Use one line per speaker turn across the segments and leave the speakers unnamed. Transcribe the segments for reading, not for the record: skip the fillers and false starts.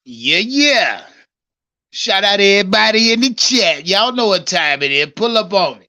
Yeah, yeah. Shout out to everybody in the chat. Y'all know what time it is. Pull up on me.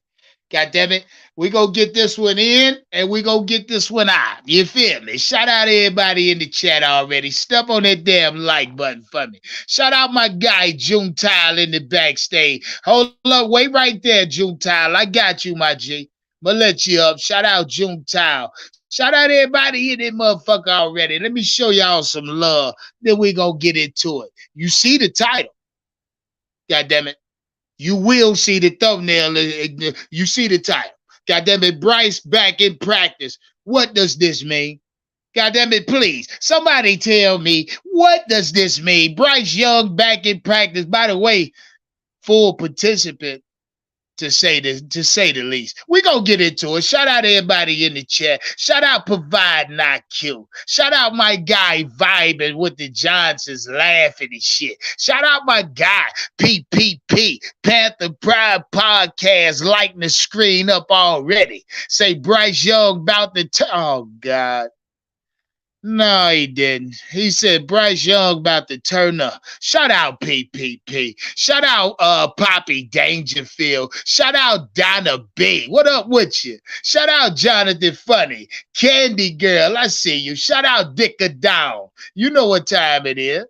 God damn it. We gonna get this one in and we gonna get this one out. You feel me? Shout out to everybody in the chat already. Step on that damn like button for me. Shout out my guy June Tile in the backstage. Hold up, wait right there, June Tile. I got you, my G. I'ma let you up. Shout out June Tile. Shout out everybody in that motherfucker already. Let me show y'all some love. Then we gonna get into it. You see the title. God damn it. You will see the thumbnail. You see the title. God damn it, Bryce back in practice. What does this mean? God damn it, please. Somebody tell me, what does this mean? Bryce Young back in practice. By the way, full participant to say the least. We gonna get into it. Shout out everybody in the chat. Shout out Provide Not Q. Shout out my guy vibing with the Johnsons laughing and shit. Shout out my guy PPP Panther Pride Podcast lighting the screen up already. Say Bryce Young about the oh God. No, he didn't. He said Bryce Young about to turn up. Shout out PPP. Shout out Poppy Dangerfield. Shout out Donna B. What up with you? Shout out Jonathan Funny. Candy Girl, I see you. Shout out Dicker Down. You know what time it is.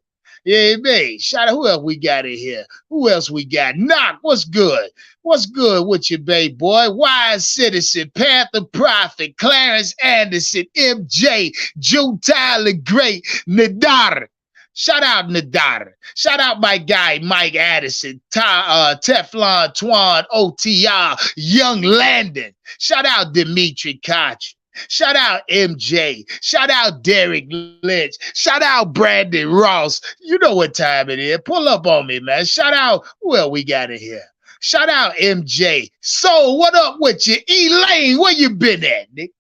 Yeah, me. Shout out who else we got in here? Who else we got? Knock, what's good? What's good with you, babe boy? Wise Citizen, Panther Prophet, Clarence Anderson, MJ, June Tyler Great, Nadar. Shout out Nadar. Shout out my guy Mike Addison, Teflon Twan, OTR, Young Landon. Shout out Dimitri Koch. Shout out MJ. Shout out Derek Lynch. Shout out Brandon Ross. You know what time it is. Pull up on me, man. Shout out, well, we got it here. Shout out MJ. So, what up with you? Elaine, where you been at, Nick?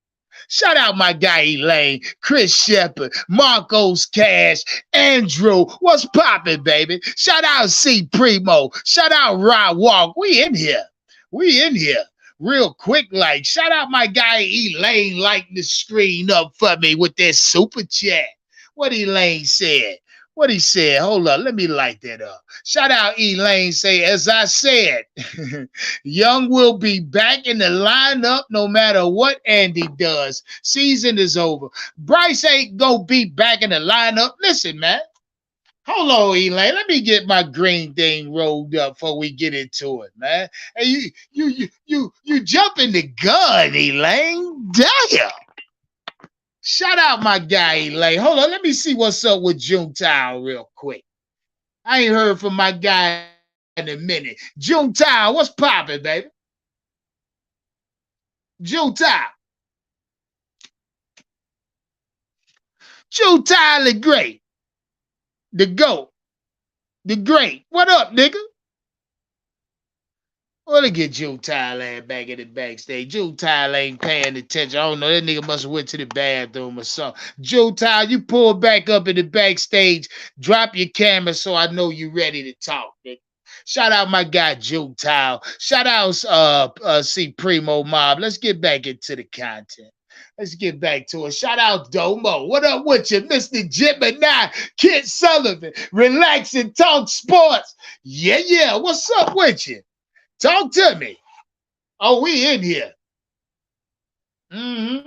Shout out my guy Elaine, Chris Shepard, Marcos Cash, Andrew. What's poppin', baby? Shout out C Primo. Shout out Rod Walk. We in here. We in here. Real quick, like, shout out my guy Elaine lighting the screen up for me with that super chat. What Elaine said. What he said. Hold up. Let me light that up. Shout out Elaine. Say, as I said, Young will be back in the lineup no matter what Andy does. Season is over. Bryce ain't gonna be back in the lineup. Listen, man. Hold on, Elaine. Let me get my green thing rolled up before we get into it, man. Hey, you jumping the gun, Elaine. Damn. Shout out my guy, Elaine. Hold on, let me see what's up with Junetile real quick. I ain't heard from my guy in a minute. Junetile, what's poppin', baby? Junetile. Junetile the Great. The GOAT. The Great. What up, nigga? Well, to get Joe Thailand back in the backstage. Joe Thailand ain't paying attention. I don't know. That nigga must have went to the bathroom or something. Joe Thailand, you pull back up in the backstage. Drop your camera so I know you ready to talk, nigga. Shout out my guy Joe Thailand. Shout out C Primo Mob. Let's get back into the content. Let's get back to it. Shout out Domo. What up with you, Mr. Gemini, Kit Sullivan? Relax and talk sports. Yeah, yeah. What's up with you? Talk to me. Oh, we in here. Mm-hmm.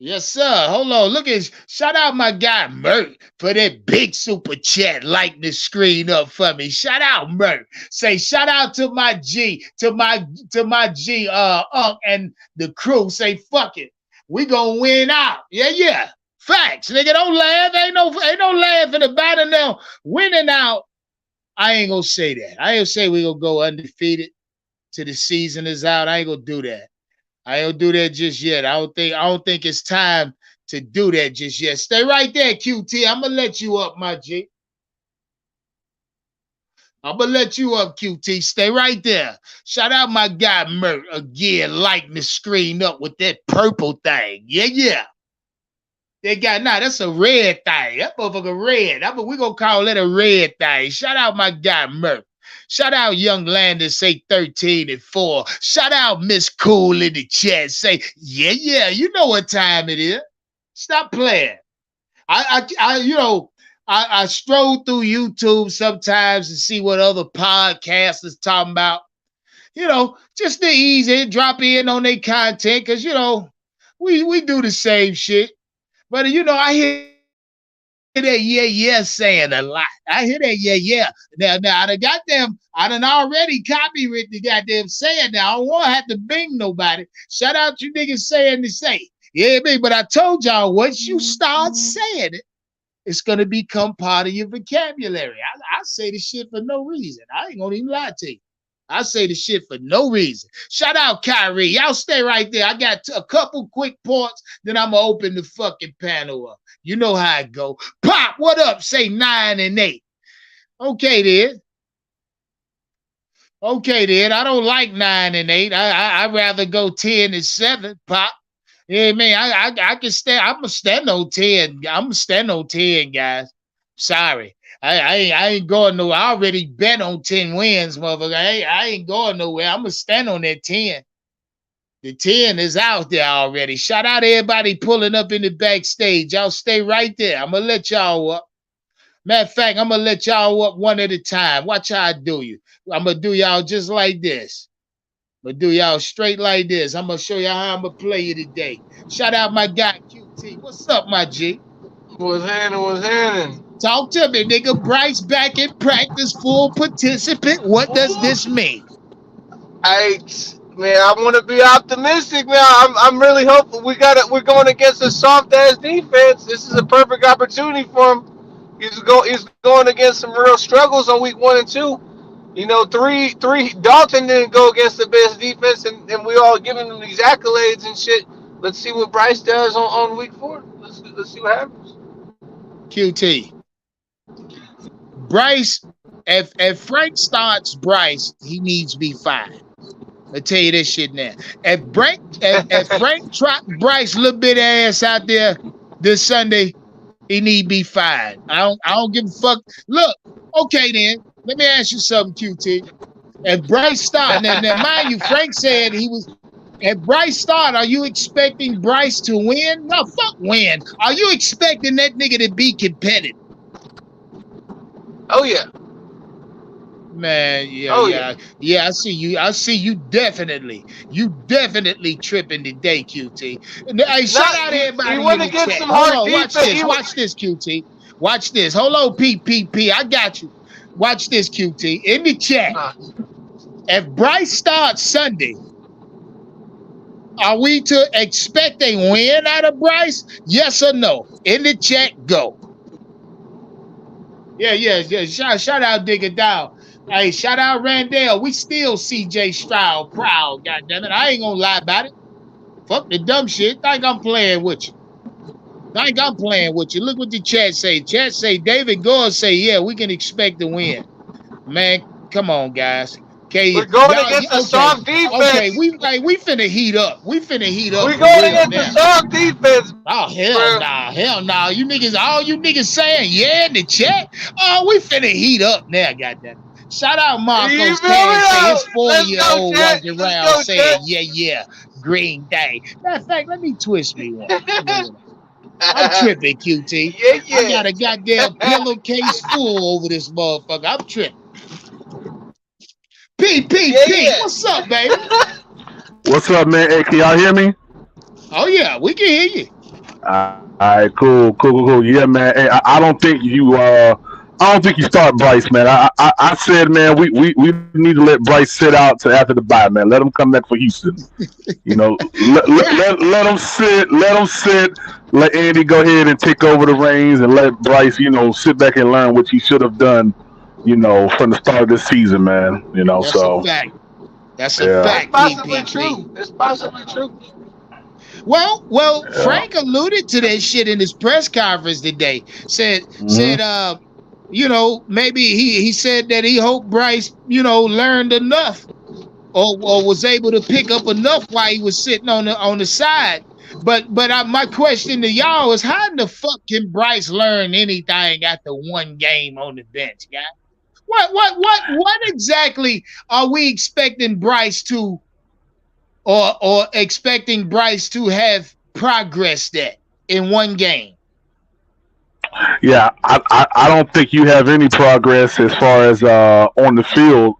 Yes, sir. Hold on. Look at shout out my guy Mert for that big super chat. Lighting the screen up for me. Shout out Mert. Say shout out to my G, to my G, and the crew. Say fuck it. We gonna win out. Yeah, yeah. Facts. Nigga, don't laugh. Ain't no laughing about it now. Winning out. I ain't gonna say that. I ain't gonna say we gonna go undefeated till the season is out. I ain't gonna do that. I ain't gonna do that just yet. I don't think it's time to do that just yet. Stay right there, QT. I'm gonna let you up, my G. I'm gonna let you up, QT. Stay right there. Shout out my guy Mert again, lighting the screen up with that purple thing. Yeah, yeah. They got that's a red thing. That motherfucker red. We gonna call it a red thing. Shout out my guy Murph. Shout out Young Landon, say 13-4. Shout out Miss Cool in the chat. Say, yeah, yeah, you know what time it is. Stop playing. I I stroll through YouTube sometimes to see what other podcasters talking about. Just to ease in, drop in on their content, because we do the same shit. But I hear that yeah saying a lot. I hear that yeah. Now I done already copyrighted the goddamn saying. Now I don't want to have to bing nobody. Shout out you niggas saying the say. Yeah, man. But I told y'all once you start saying it, it's gonna become part of your vocabulary. I say the shit for no reason. I ain't gonna even lie to you. I say the shit for no reason. Shout out Kyrie. Y'all stay right there. I got a couple quick points, then I'm gonna open the fucking panel up. You know how it go. Pop, what up? Say 9 and 8. Okay, then. I don't like 9 and 8. I'd rather go 10 and 7. Pop. Yeah, man. I can stand. I'm gonna stand on 10. I'm gonna stand on 10, guys. Sorry. I ain't going nowhere. I already bet on 10 wins, motherfucker. I ain't going nowhere. I'm gonna stand on that 10. The 10 is out there already. Shout out to everybody pulling up in the backstage. Y'all stay right there. I'm gonna let y'all up. Matter of fact, I'm gonna let y'all up one at a time. Watch how I do you. I'm gonna do y'all just like this. I'm gonna do y'all straight like this. I'm gonna show y'all how I'm gonna play you today. Shout out my guy QT. What's up, my G?
What's happening?
Talk to me, nigga. Bryce back in practice, full participant. What does this mean?
Man, I want to be optimistic, man. I'm really hopeful. We're going against a soft ass defense. This is a perfect opportunity for him. He's going against some real struggles on week 1 and 2. Three. Dalton didn't go against the best defense, and we all giving him these accolades and shit. Let's see what Bryce does on week 4. Let's see what happens.
QT. Bryce, if Frank starts Bryce, he needs to be fine. I'll tell you this shit now. If Frank trot Bryce little bit ass out there this Sunday, he need to be fine. I don't give a fuck. Look, okay then. Let me ask you something, QT. If Bryce start, now mind you, Frank said he was. If Bryce start, are you expecting Bryce to win? No, fuck win. Are you expecting that nigga to be competitive?
Oh yeah.
Man, yeah. I see you. I see you definitely. You definitely tripping today, QT. Hey, shout out everybody in the chat. Hold on, watch this. Watch this, QT. Watch this. Hold on, PPP. I got you. Watch this, QT. In the chat. If Bryce starts Sunday, are we to expect a win out of Bryce? Yes or no? In the chat, go. Yeah. Shout out Digger Down. Hey, shout out Randall. We still CJ Stroud proud, goddammit. I ain't gonna lie about it. Fuck the dumb shit. Think I'm playing with you. Look what the chat say. Chat say David Gore say, yeah, we can expect to win. Man, come on, guys. Okay,
we're going against a soft defense.
Okay, we finna heat up. We're going
against a soft defense.
Oh hell nah. You niggas, all you niggas saying, yeah, in the chat. Oh, we finna heat up now, goddamn. Shout out Marcos Kane, his 4-year-old walking around saying, yeah, Green Day. Matter of fact, let me twist me one. I'm tripping, QT.
Yeah.
I got a goddamn pillowcase full over this motherfucker. I'm tripping. PPP, what's up, baby?
What's up, man? Hey, can y'all hear me?
Oh yeah, we can hear you.
All right, cool. Yeah, man. Hey, I don't think you start Bryce, man. I said, man, we need to let Bryce sit out till after the bye, man. Let him come back for Houston. Let him sit. Let Andy go ahead and take over the reins, and let Bryce, sit back and learn what he should have done, from the start of this season, man.
That's a fact. That's a fact.
It's possibly true.
Well, Frank alluded to that shit in his press conference today. Said, maybe he said that he hoped Bryce, learned enough or was able to pick up enough while he was sitting on the side. But my question to y'all is, how in the fuck can Bryce learn anything after one game on the bench, guys? What exactly are we expecting Bryce to, or expecting Bryce to have progressed at in one game?
Yeah, I don't think you have any progress as far as on the field,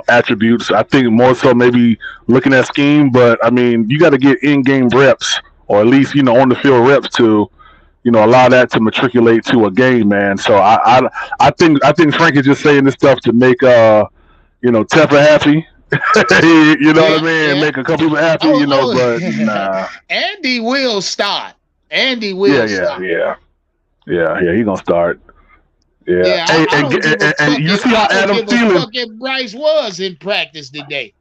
attributes. I think more so maybe looking at scheme, but I mean, you got to get in-game reps or at least on the field reps to allow that to matriculate to a game, man. So I think Frank is just saying this stuff to make Tepper happy. You know what I
Yeah,
mean?
yeah.
Make a couple people happy, but
Oh.
nah.
Andy will start. Andy
Yeah,
will
yeah,
start.
yeah, yeah. He gonna start. Yeah.
Yeah,
Hey,
I don't give a
and
fuck
you
if
see how
I don't
Adam
give a
Thielen.
fuck if Bryce was in practice today.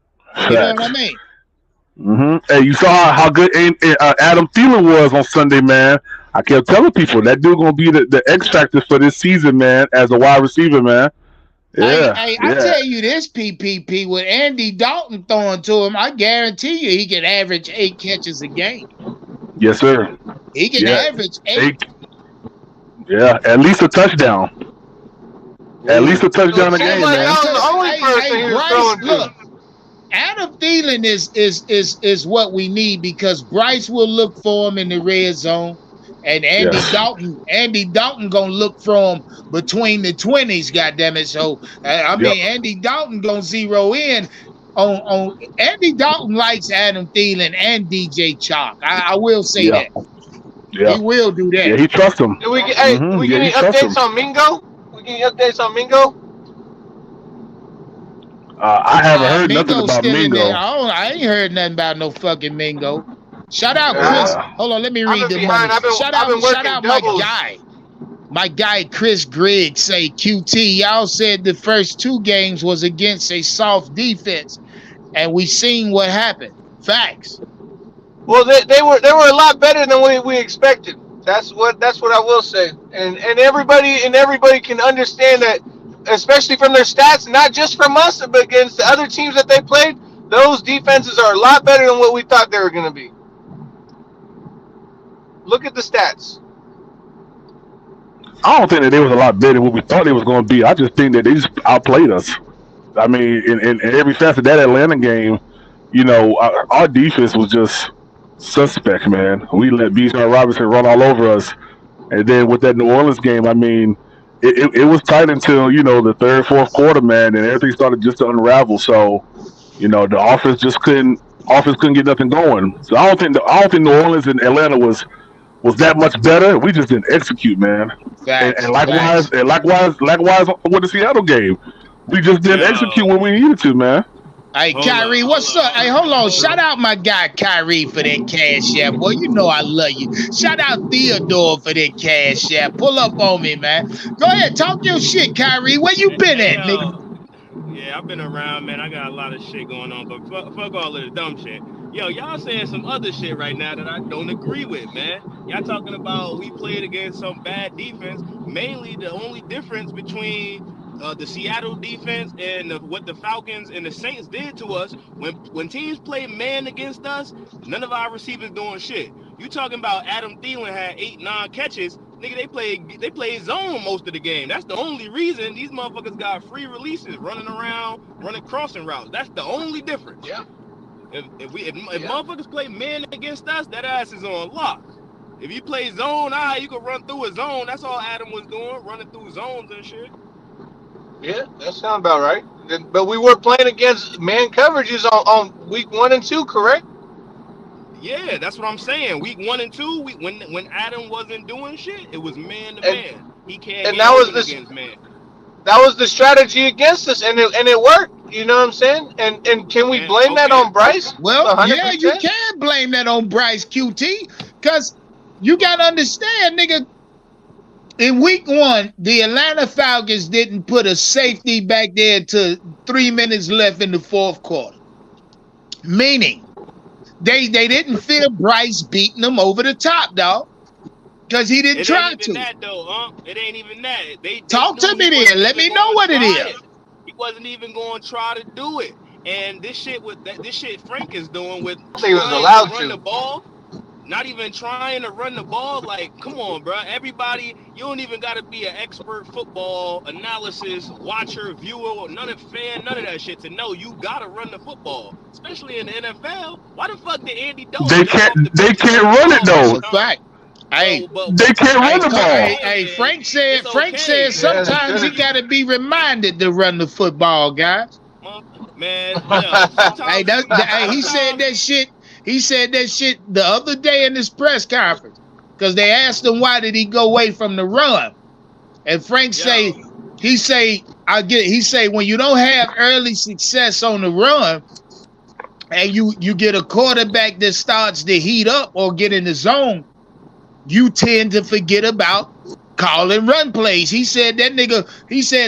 You know what I
Facts.
mean?
Hey, you saw how good Adam Thielen was on Sunday, man. I kept telling people that dude gonna be the X factor for this season, man, as a wide receiver, man. Yeah,
I
yeah,
tell you this, PPP, with Andy Dalton throwing to him, I guarantee you he can average 8 catches a game.
yes, sir.
He can
Yeah,
average eight.
eight, yeah, at least a touchdown. At least a
So it
touchdown a
seemed
game,
like
man.
that was the only person
Hey,
he was
Bryce,
throwing
look,
to.
Adam Thielen is what we need because Bryce will look for him in the red zone, and
Yes.
Andy Dalton gonna look for him between the 20s. Goddamn it! So I
Yep.
mean, Andy Dalton gonna zero in on Andy Dalton likes Adam Thielen and DJ Chalk. I will say
Yeah.
that
Yeah.
he will do
Yeah.
that.
He trusts him.
Did we get, hey, we
Yeah.
get
He
any
trusts him.
updates on Mingo? We get any updates on Mingo?
I haven't heard nothing
Mingo's
about
still in there.
Mingo.
I ain't heard nothing about no fucking Mingo. Shout out Chris.
Yeah.
Hold on, let me
I've
read
been
the
behind.
money.
I've been
Shout
working
out
doubles.
my guy Chris Griggs say QT. Y'all said the first 2 games was against a soft defense, and we seen what happened. Facts.
Well, they were a lot better than we expected. That's what I will say. And everybody can understand that, especially from their stats, not just from us, but against the other teams that they played. Those defenses are a lot better than what we thought they were going to be. Look at the stats.
I don't think that they was a lot better than what we thought they was going to be. I just think that they just outplayed us. I mean, in every facet of that Atlanta game, our defense was just suspect, man. We let Bijan Robinson run all over us. And then with that New Orleans game, I mean, it was tight until, the third, fourth quarter, man, and everything started just to unravel. So, the offense couldn't get nothing going. So I don't think New Orleans and Atlanta was that much better. We just didn't execute, man.
Facts.
And likewise with the Seattle game. We just didn't execute when we needed to, man.
Hey, Kyrie, what's up? Hey, hold on. Shout out my guy Kyrie for that cash app. Boy, you know I love you. Shout out Theodore for that cash app. Pull up on me, man. Go ahead, talk your shit, Kyrie. Where you been at, nigga?
Yeah, I've been around, man. I got a lot of shit going on, but fuck all of the dumb shit. Yo, y'all saying some other shit right now that I don't agree with, man. Y'all talking about we played against some bad defense. Mainly the only difference between the Seattle defense and what the Falcons and the Saints did to us, when teams play man against us, none of our receivers doing shit. You talking about Adam Thielen had 8-9 catches. Nigga, they played zone most of the game. That's the only reason these motherfuckers got free releases, running around, running crossing routes. That's the only difference.
Yeah.
If motherfuckers play man against us, that ass is on lock. If you play zone, you can run through a zone. That's all Adam was doing, running through zones and shit.
Yeah, that sounds about right. But we were playing against man coverages on week 1 and 2, correct?
Yeah, that's what I'm saying. Week 1 and 2, when Adam wasn't doing shit, it was man to man. He can't get against man.
That was the strategy against us, and it worked. You know what I'm saying? And can we blame that on Bryce?
Well,
100%?
yeah, you can blame that on Bryce QT, because you got to understand, nigga, in week 1, the Atlanta Falcons didn't put a safety back there to 3 minutes left in the fourth quarter. Meaning, they didn't fear Bryce beating them over the top, dog. Because he didn't try to.
It ain't even that. They
talk to me then. Let me know what it is.
He wasn't even going to try to do it. And this shit Frank is doing with
he was allowed
run the ball, not even trying to run the ball. Like, come on, bro. Everybody, you don't even got to be an expert football analysis watcher, viewer, or none of that shit to know you got to run the football, especially in the NFL. Why the fuck did Andy Dalton?
They can't run it though.
That's a fact. Hey,
They can't run the ball.
Hey, Frank said
Yeah,
sometimes he
good.
got to be reminded to run the football, guys.
Man, yo,
Hey, he said that shit. He said that shit the other day in his press conference because they asked him why did he go away from the run, and Frank he say when you don't have early success on the run and you get a quarterback that starts to heat up or get in the zone, you tend to forget about calling run plays. He said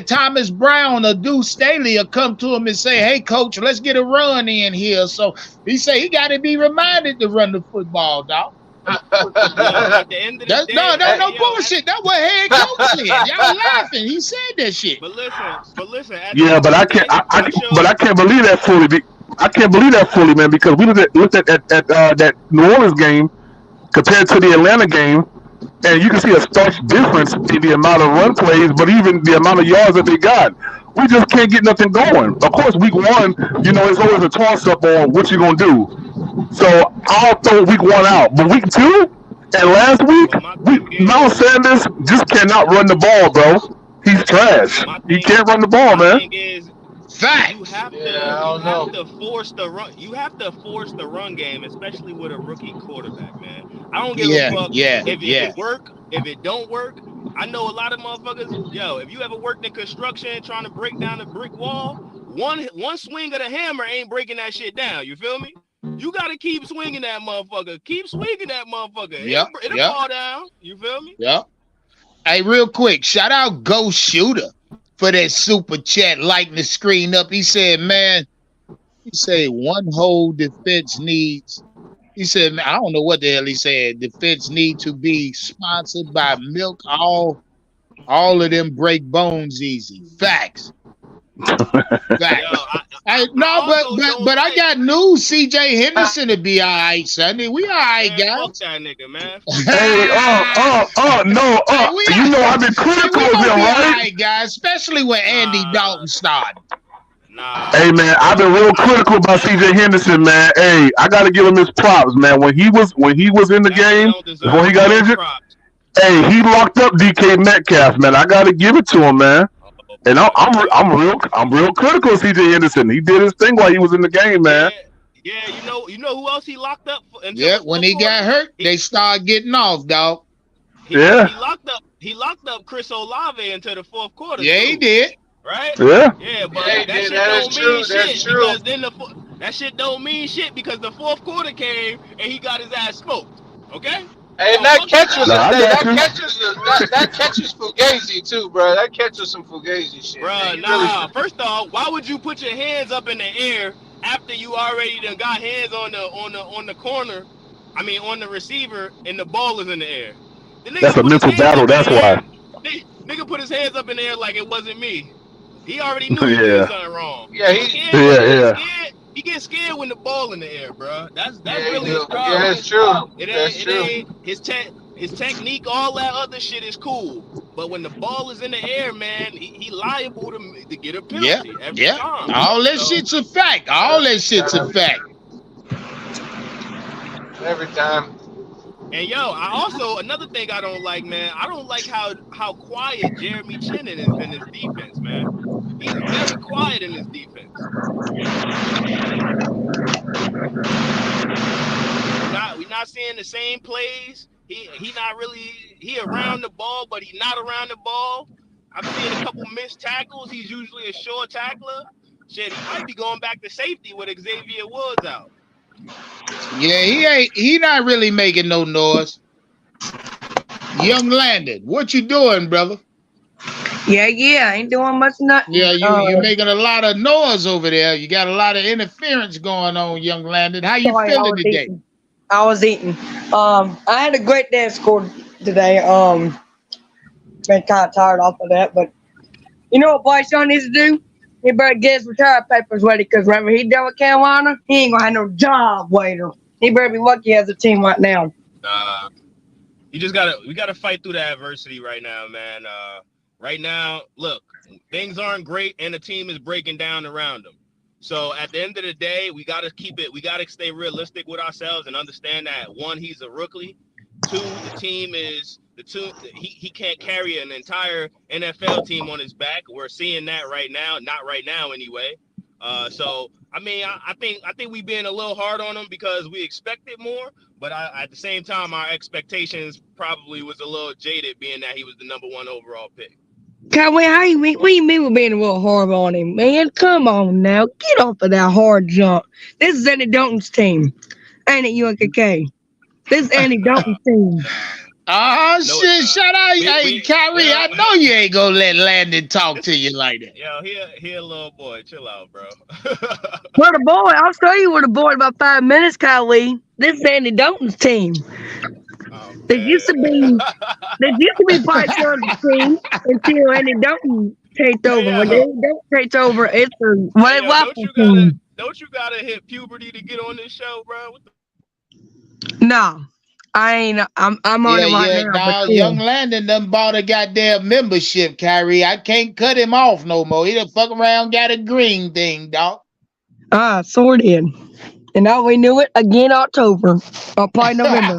Thomas Brown or Deuce Staley will come to him and say, hey, coach, let's get a run in here. So he said he got to be reminded to run the football, dog.
At the end of the day,
no bullshit. That's what head coach said. Y'all laughing. He said that shit.
But listen.
But I can't believe that fully. I can't believe that fully, man, because we looked at that New Orleans game compared to the Atlanta game, and you can see a stark difference in the amount of run plays, but even the amount of yards that they got. We just can't get nothing going. Of course, week one, it's always a toss-up on what you're going to do. So I'll throw week one out. But week two and last week, Miles Sanders just cannot run the ball, bro. He's trash. He can't run the ball, man.
You have to force the run. You have to force the run game, especially with a rookie quarterback, man. I don't give a fuck if it work, if it don't work. I know a lot of motherfuckers. Yo, if you ever worked in construction trying to break down a brick wall, one swing of the hammer ain't breaking that shit down. You feel me? You gotta keep swinging that motherfucker. Keep swinging that motherfucker. It'll fall down. You feel me?
Yeah. Hey, real quick, shout out Ghost Shooter for that super chat, lighting the screen up. He said, man, one whole defense needs. He said, man, I don't know what the hell he said. Defense need to be sponsored by milk. All of them break bones easy. Facts. Facts. But I got news. CJ Henderson to be all right, Sonny. We all right, guys.
Fuck that nigga, man.
I've been critical of him, right?
All right, guys, especially when Andy Dalton started.
Hey, man, I've been real critical about CJ Henderson, man. Hey, I got to give him his props, man. When he was in the game, before he got injured, hey, he locked up DK Metcalf, man. I got to give it to him, man. And I'm real critical of CJ Henderson. He did his thing while he was in the game, man.
Yeah, you know who else he locked up?
When he got hurt, they started getting off, dog.
He locked up Chris Olave into the fourth quarter.
Yeah, he did.
Right?
Yeah,
but that shit don't mean shit because then that shit don't mean shit because the fourth quarter came and he got his ass smoked. Okay?
And that catches Fugazi too, bro. That catches some Fugazi shit.
Bro, first off, why would you put your hands up in the air after you already done got hands on the corner? I mean, on the receiver, and the ball is in the air.
That's a mental battle. That's why.
Nigga put his hands up in the air like it wasn't me. He already knew he did something wrong. He gets scared when the ball in the air, bro. That's really his problem.
Yeah, that's true.
It ain't his technique, all that other shit is cool. But when the ball is in the air, man, he liable to get a penalty every time.
All that shit's a fact.
Every time.
And I also another thing I don't like, man. I don't like how quiet Jeremy Chin is in his defense, man. He's very quiet in his defense. We're not seeing the same plays. He around the ball, but he's not around the ball. I've seen a couple missed tackles. He's usually a short tackler. Shit, he might be going back to safety with Xavier Woods out.
Yeah, he not really making no noise. Young Landon, what you doing, brother?
Yeah, ain't doing much nothing.
Yeah, you're making a lot of noise over there. You got a lot of interference going on, Young Landon. How you feeling today?
I was eating. I had a great day at school today. Been kind of tired off of that, but you know what Bryce Young needs to do? He better get his retirement papers ready, because whenever he done with Carolina, he ain't gonna have no job waiting. He better be lucky as a team right now.
We gotta fight through the adversity right now, man. Right now, look, things aren't great, and the team is breaking down around them. So at the end of the day, we gotta stay realistic with ourselves and understand that 1, he's a rookie. Two, the team is he can't carry an entire NFL team on his back. We're seeing that right now, not right now anyway. So I mean, I think we being a little hard on him because we expected more, but at the same time, our expectations probably was a little jaded, being that he was the #1 overall pick.
Cowboy, what do you mean we're being a little hard on him, man? Come on now. Get off of that hard jump. This is Andy Dalton's team. Ain't it, UNKK? This is Andy Dalton's team.
Oh,
No,
shit. Shout out. Hey, Kyrie, I know you ain't going to let Landon talk to you like that.
Yo, he a little boy. Chill out, bro.
What a boy. I'll show you what a boy in about 5 minutes, Kylie. This is Andy Dalton's team.
Oh,
There used to be Bryce Young's team until Andy Dalton takes over.
Yeah.
When Andy Dalton takes over, it's a Red Waffle team.
Don't you gotta hit puberty to get on this show, bro?
No, I ain't. I'm on it right now.
Nah, young Landon done bought a goddamn membership, Kyrie. I can't cut him off no more. He done fuck around, got a green thing, dog.
Sort in. And now we knew it again October. Or probably November.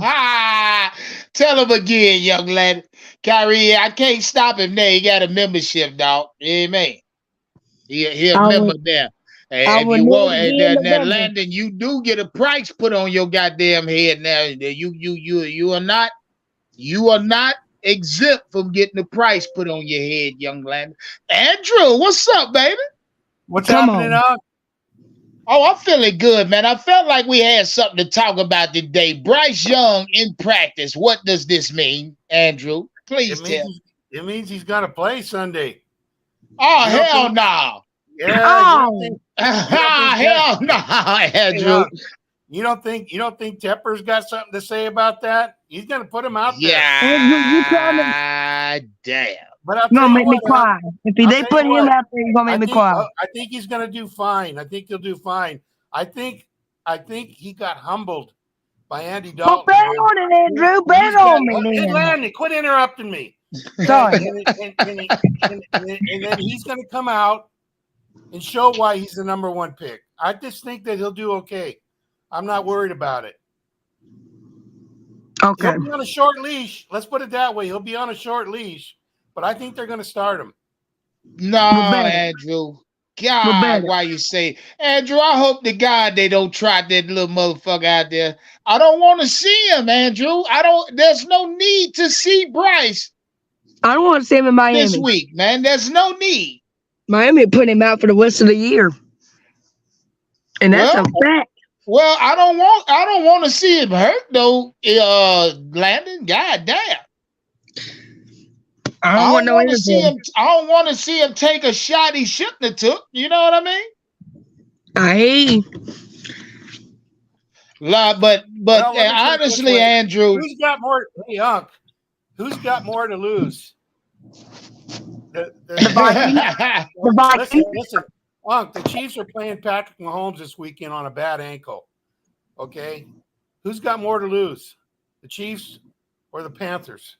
Tell him again, young Landon. Kyrie, I can't stop him there. He got a membership, dog. Amen. He a member there. And if you want, now, Landon, you do get a price put on your goddamn head now. You are not exempt from getting a price put on your head, young Landon. Andrew, what's up, baby?
What's happening, Unc?
Oh, I'm feeling good, man. I felt like we had something to talk about today. Bryce Young in practice. What does this mean, Andrew? Please tell me.
It means he's got to play Sunday.
Oh, hell no.
Yeah.
Hell no, Andrew.
You don't think Tepper's got something to say about that? He's going to put him out there.
Yeah. Damn.
But I'll
gonna make me cry. If they put him out there, he's gonna make me cry.
I think he's gonna do fine. I think he'll do fine. I think he got humbled by Andy Dalton.
Well, bet on it, Andrew. Bet on me,
Hey, Landon, quit interrupting me.
Sorry.
And then he's gonna come out and show why he's the #1 pick. I just think that he'll do okay. I'm not worried about it.
Okay.
He'll be on a short leash. Let's put it that way. He'll be on a short leash. But I think they're going to start him.
No, Andrew. God, why you say, Andrew? I hope to God they don't try that little motherfucker out there. I don't want to see him, Andrew. There's no need to see Bryce.
I don't want to see him in Miami
this week, man. There's no need.
Miami put him out for the rest of the year, and that's a fact.
Well, I don't want to see him hurt though, Landon. God damn. I don't want to see him. I don't want to see him take a shot he shouldn't have took. You know what I mean?
I hear you.
But honestly, Andrew,
who's got more? Hey, Unc, who's got more to lose? The Vikings. Listen, Unc, the Chiefs are playing Patrick Mahomes this weekend on a bad ankle. Okay, who's got more to lose? The Chiefs or the Panthers?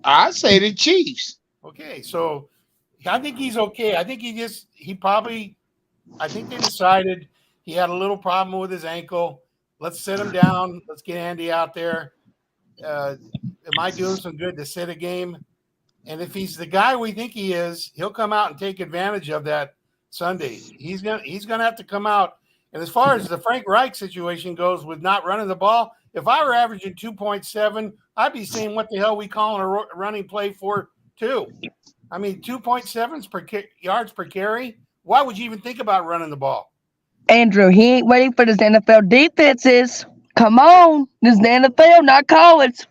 I say the Chiefs.
Okay, so I think he's okay. I think I think they decided he had a little problem with his ankle. Let's sit him down. Let's get Andy out there. Am I doing some good to sit a game? And if he's the guy we think he is, he'll come out and take advantage of that Sunday. He's gonna have to come out. And as far as the Frank Reich situation goes with not running the ball, if I were averaging 2.7, I'd be saying, what the hell we calling a running play for 2? I mean, 2.7 yards per carry. Why would you even think about running the ball?
Andrew, he ain't waiting for this NFL defenses. Come on. This is the NFL, not college.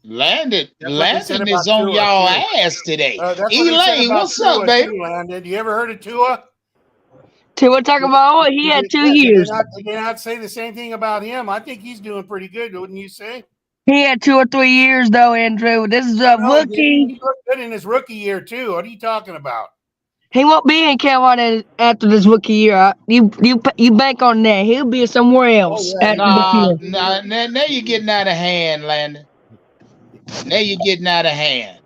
Landon is on y'all ass today. Elaine, what's up, baby?
Landon, you ever heard of Tua?
Tua Tagovailoa, he had 2 years.
Did they not say the same thing about him? I think he's doing pretty good, wouldn't you say?
He had 2 or 3 years, though, Andrew. This is a rookie.
He looked good in his rookie year, too. What are you talking about?
He won't be in Carolina after this rookie year. You bank on that. He'll be somewhere else after this year.
Now you're getting out of hand, Landon. Now you're getting out of hand.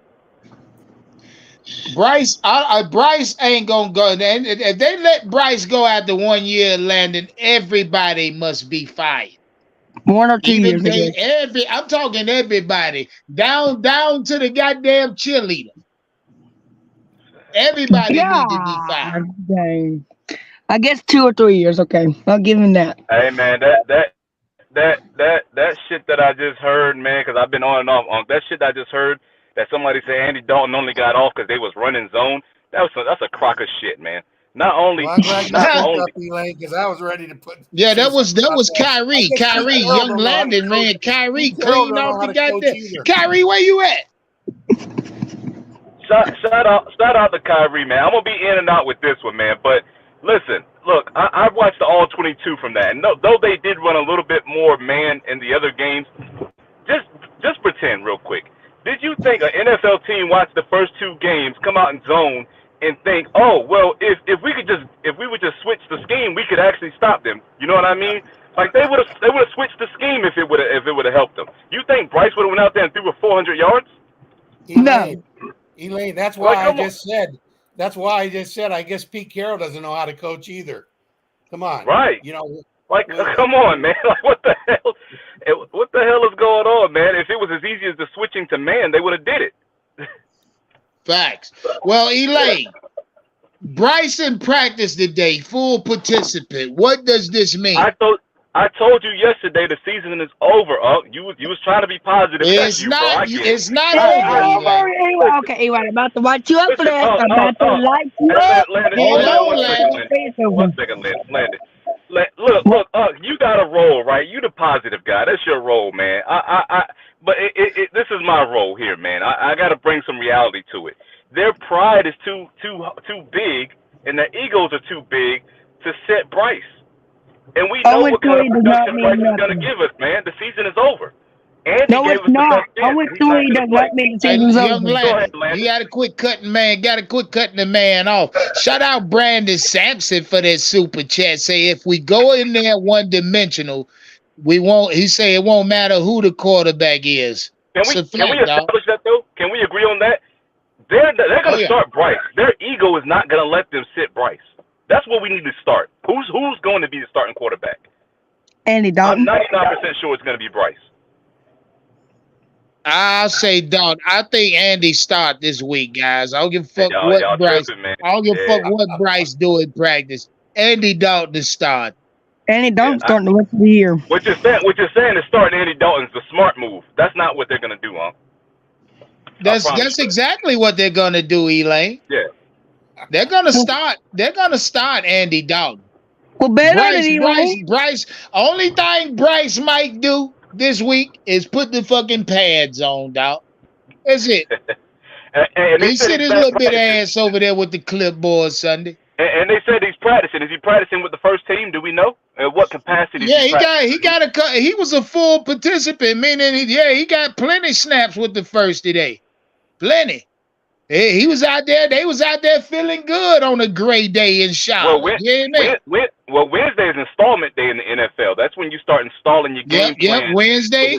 Bryce ain't gonna go. If they let Bryce go after 1 year, Landon, everybody must be fired.
1 or 2
Even
years, I
they,
guess.
I'm talking everybody, down to the goddamn cheerleader. Everybody need to be fired.
God dang. I guess 2 or 3 years. Okay, I'll give him that.
Hey man, that shit that I just heard, man, because I've been on and off on that shit I just heard that somebody said Andy Dalton only got off because they was running zone. That's a crock of shit, man. Not only,
Well, I'm glad you
not
spoke
only.
up, Elaine, because I was ready to put.
Yeah,
say
that was
something about that. I
Kyrie.
guess Pete
Kyrie,
Carroll
young
don't know how to
Landon,
coach.
man. Kyrie
Pete Carroll
clean
don't know
off
how
the
to coach
goddamn.
either.
Kyrie, where you at?
Shout out to Kyrie, man. I'm gonna be in and out with this one, man. But listen, look, I watched the all 22 from that, and though they did run a little bit more man in the other games, just pretend real quick. Did you think an NFL team watched the first 2 games, come out in zone, and think, oh well, if we would just switch the scheme, we could actually stop them? You know what I mean? Like they would have switched the scheme if it would have helped them. You think Bryce would have went out there and threw for 400 yards?
Elaine, that's why
Like,
I just said. That's why I just said. I guess Pete Carroll doesn't know how to coach either. Come on,
right?
You know,
like, come on, man. Like, what the hell? What the hell is going on, man? If it was as easy as the switching to man, they would have did it.
Facts. Well, Elaine, Bryson practiced today, full participant. What does this mean?
I told you yesterday the season is over. You was trying to be positive.
It's not. It's not over, Elaine.
Okay, I'm about to watch you up for that.
Listen,
I'm about to light you up.
One second, Landon. Look, you got a role, right? You the positive guy. That's your role, man. But this is my role here, man. I got to bring some reality to it. Their pride is too big, and their egos are too big to set Bryce. And we know what kind of production Bryce is going to give us, man. The season is over. Andy
no, it's not. 0-3 does not mean the season's over.
Young Landon, you got to quit cutting, man. Got to quit cutting the man off. Shout out Brandon Sampson for that super chat. Say if we go in there one-dimensional, we won't. He say it won't matter who the quarterback is.
Can we establish that though? Can we agree on that? They're going to start Bryce. Their ego is not going to let them sit Bryce. That's what we need to start. Who's going to be the starting quarterback?
Andy Dalton.
I'm 99% sure it's going to be Bryce.
I'll say Dalton. I think Andy start this week, guys. I don't give a fuck what Bryce.
Tripping,
I don't give a fuck what Bryce do in practice. Andy Dalton to start.
Andy Dalton starting the rest of the year.
What you're saying is starting Andy Dalton's the smart move. That's not what they're going to do, huh?
That's exactly what they're going to do, Elaine.
Yeah.
They're gonna start Andy Dalton.
Well,
Bryce. Only thing Bryce might do this week is put the fucking pads on, dog. That's it.
and
he sit his little bit ass over there with the clipboard Sunday.
And they said he's practicing. Is he practicing with the first team? Do we know? At what capacity?
Yeah, he was a full participant, meaning he got plenty snaps with the first today. Plenty. He was out there. They was out there feeling good on a gray day in Charlotte.
Well, Wednesday is installment day in the NFL. That's when you start installing your game plan.
Wednesday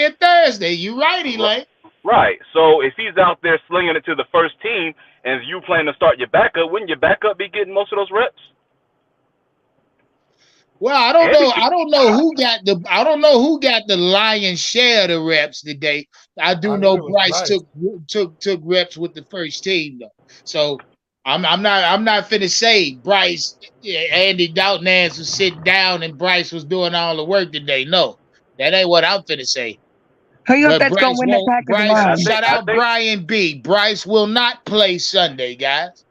and Thursday. You right, Elaine.
Right. So if he's out there slinging it to the first team, and you plan to start your backup, wouldn't your backup be getting most of those reps?
Well, I don't know who got the lion's share of the reps today. I know Bryce took reps with the first team though. So I'm not finna say Bryce, Andy Dalton ass was sitting down and Bryce was doing all the work today. No, that ain't what I'm finna say.
Who you think that's gonna win the Packers?
Shout out Brian B. Bryce will not play Sunday, guys.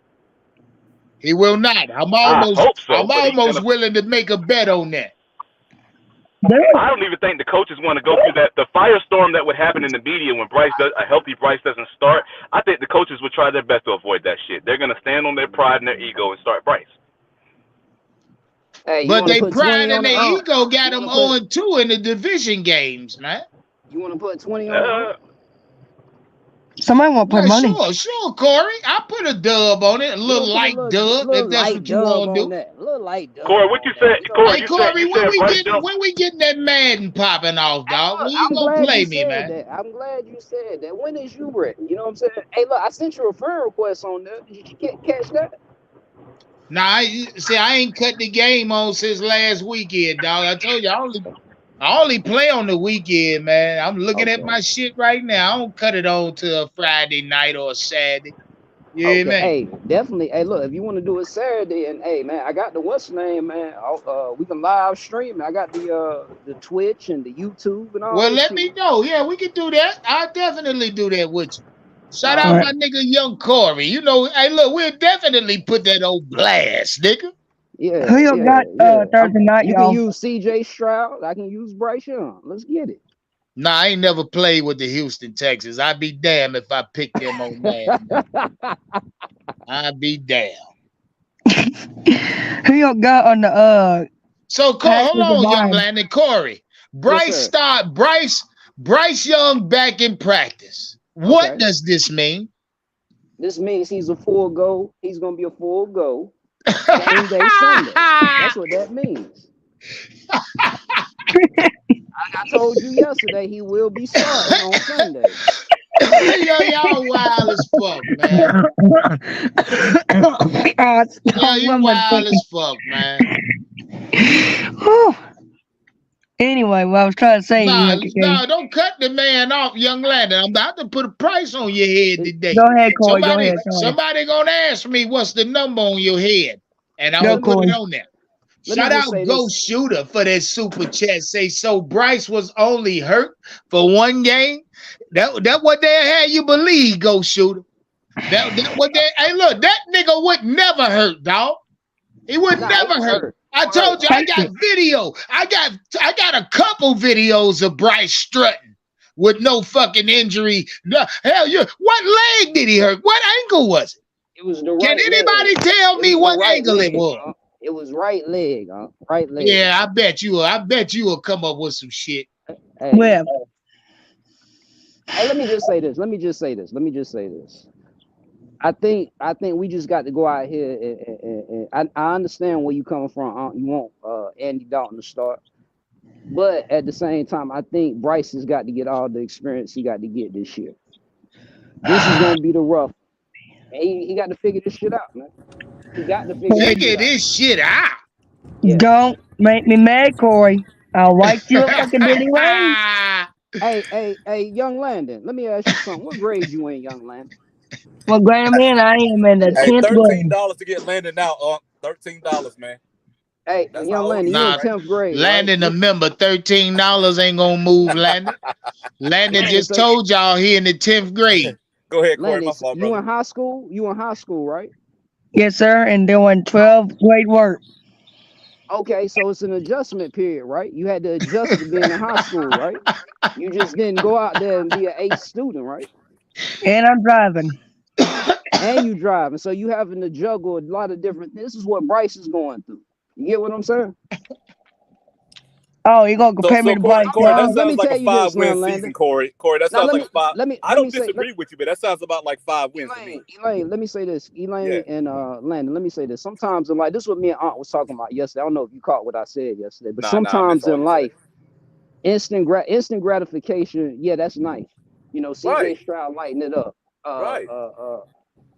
He will not. I'm almost willing to make a bet on that.
I don't even think the coaches want to go through the firestorm that would happen in the media when a healthy Bryce doesn't start. I think the coaches would try their best to avoid that shit. They're gonna stand on their pride and their ego and start Bryce.
Hey,
but their pride and their ego got them 0-2 in the division games, man.
You want to put 20 on?
Somebody want to put money.
Sure, Corey. I'll put a dub on it, a little light dub, if that's what you want to do.
A little light dub.
Corey, what you said?
Corey, when we getting that Madden popping off, dog? When you gonna play me, man?
I'm glad you said that. When is you ready? You know what I'm saying? Hey, look, I sent you a friend request on there. Did you catch that?
Nah, I ain't cut the game on since last weekend, dog. I told you I only play on the weekend, man. I'm looking at
Okay.
my shit right now. I don't cut it on to a Friday night or a Saturday. You hear
Okay,
me?
hey, definitely. Hey, look, if you want to do it Saturday, and hey, man, I got the what's name, man. We can live stream. I got the Twitch and the YouTube and all
Well,
that
let
shit.
me know. Yeah, we can do that. I'll definitely do that with you. Shout
All
out
All
right.
my nigga Young Corey. You know, hey, look, we'll definitely put that on blast, nigga.
Yeah,
Who you
yeah,
got
yeah.
Thursday night,
You can
y'all?
use CJ Stroud. I can use Bryce Young. Let's get it.
Nah, I ain't never played with the Houston Texans. I'd be damned if I picked them on man. I'd be damned.
Who you got on the
So
Packers
hold
and
on, young
Lions?
Landon Corey.
Yes,
Bryce
sir.
start Bryce Young back in practice. What
Okay.
does this mean?
This means he's a full go. He's gonna be a full go. Game day Sunday. That's what that means. I told you yesterday he will be starting on Sunday.
Yo, y'all wild as fuck, man. Yeah, you
One more
wild
second.
as fuck, man.
Anyway, what I was trying to say,
Nah,
okay,
nah, don't cut the man off, young Landon. I'm about to put a price on your head today.
go ahead, Corey. Go
Somebody,
ahead, Corey.
somebody gonna ask me what's the number on your head, and I'm
Go,
gonna
Let me
put it
Corey.
on there.
let me
Shout
just
out
say
Ghost
this.
Shooter for that super chat. Say so Bryce was only hurt for one game. That what they had you believe, Ghost Shooter. That what they hey look, that nigga would never hurt, dog. He would
Nah, he
never
was
hurt.
hurt.
I told you I
Take
got
it.
video. I got a couple videos of Bryce strutting with no fucking injury. No, hell, what leg did he hurt? What ankle was it?
It was the
Can
right
anybody
leg.
tell
It
me
was the
what
right
ankle it
leg.
was?
It was right leg. Right leg.
Yeah, I bet you will. I bet you will come up with some shit.
Hey,
Well,
hey, let me just say this. Let me just say this. I think we just got to go out here and I understand where you coming from. You want Andy Dalton to start, but at the same time, I think Bryce has got to get all the experience he got to get this year. This is gonna be the rough. He got to figure this shit out, man. He got to figure this
Figure
shit out.
this shit out.
Yeah.
don't make me mad, Corey. I'll write you up like a Billy Wayne.
Hey, young Landon. Let me ask you something. What grade you in, young Landon?
Well, Graham, man, I am in the
Hey,
10th grade.
$13 to get Landon now, $13, man.
Hey,
That's
young
how old
Landon,
he
you
is,
in
Nah,
right?
10th grade, right?
Landon, remember, $13 ain't gonna move Landon. Landon
Landon,
just
so
told y'all he in the 10th grade.
Go ahead, Corey.
Landon,
My fault,
you
brother.
in high school? You in high school, right?
Yes, sir, and doing 12th grade work.
Okay, so it's an adjustment period, right? You had to adjust to being in high school, right? You just didn't go out there and be an A student, right?
And I'm driving.
And you driving, so you having to juggle a lot of different. This is what Bryce is going through. You get what I'm saying?
Oh, you gonna compare me
So
to
Corey,
Bryce
Corey, that
Young?
Let
sounds
me
like a
tell you this,
five-win
young
season,
Landon.
Corey. Corey, that
Now
sounds like a five.
let me
I don't
say
disagree with you, but that sounds about like 5 wins to me.
Elaine, let me say this.
Yeah.
Elaine and Landon, let me say this. Sometimes in life, this is what me and Aunt was talking about yesterday. I don't know if you caught what I said yesterday, but
Nah, I missed
sometimes
all
in
you said.
life, instant gratification, yeah, that's nice. You know, CJ
Right,
Stroud lighting it up. Uh,
right,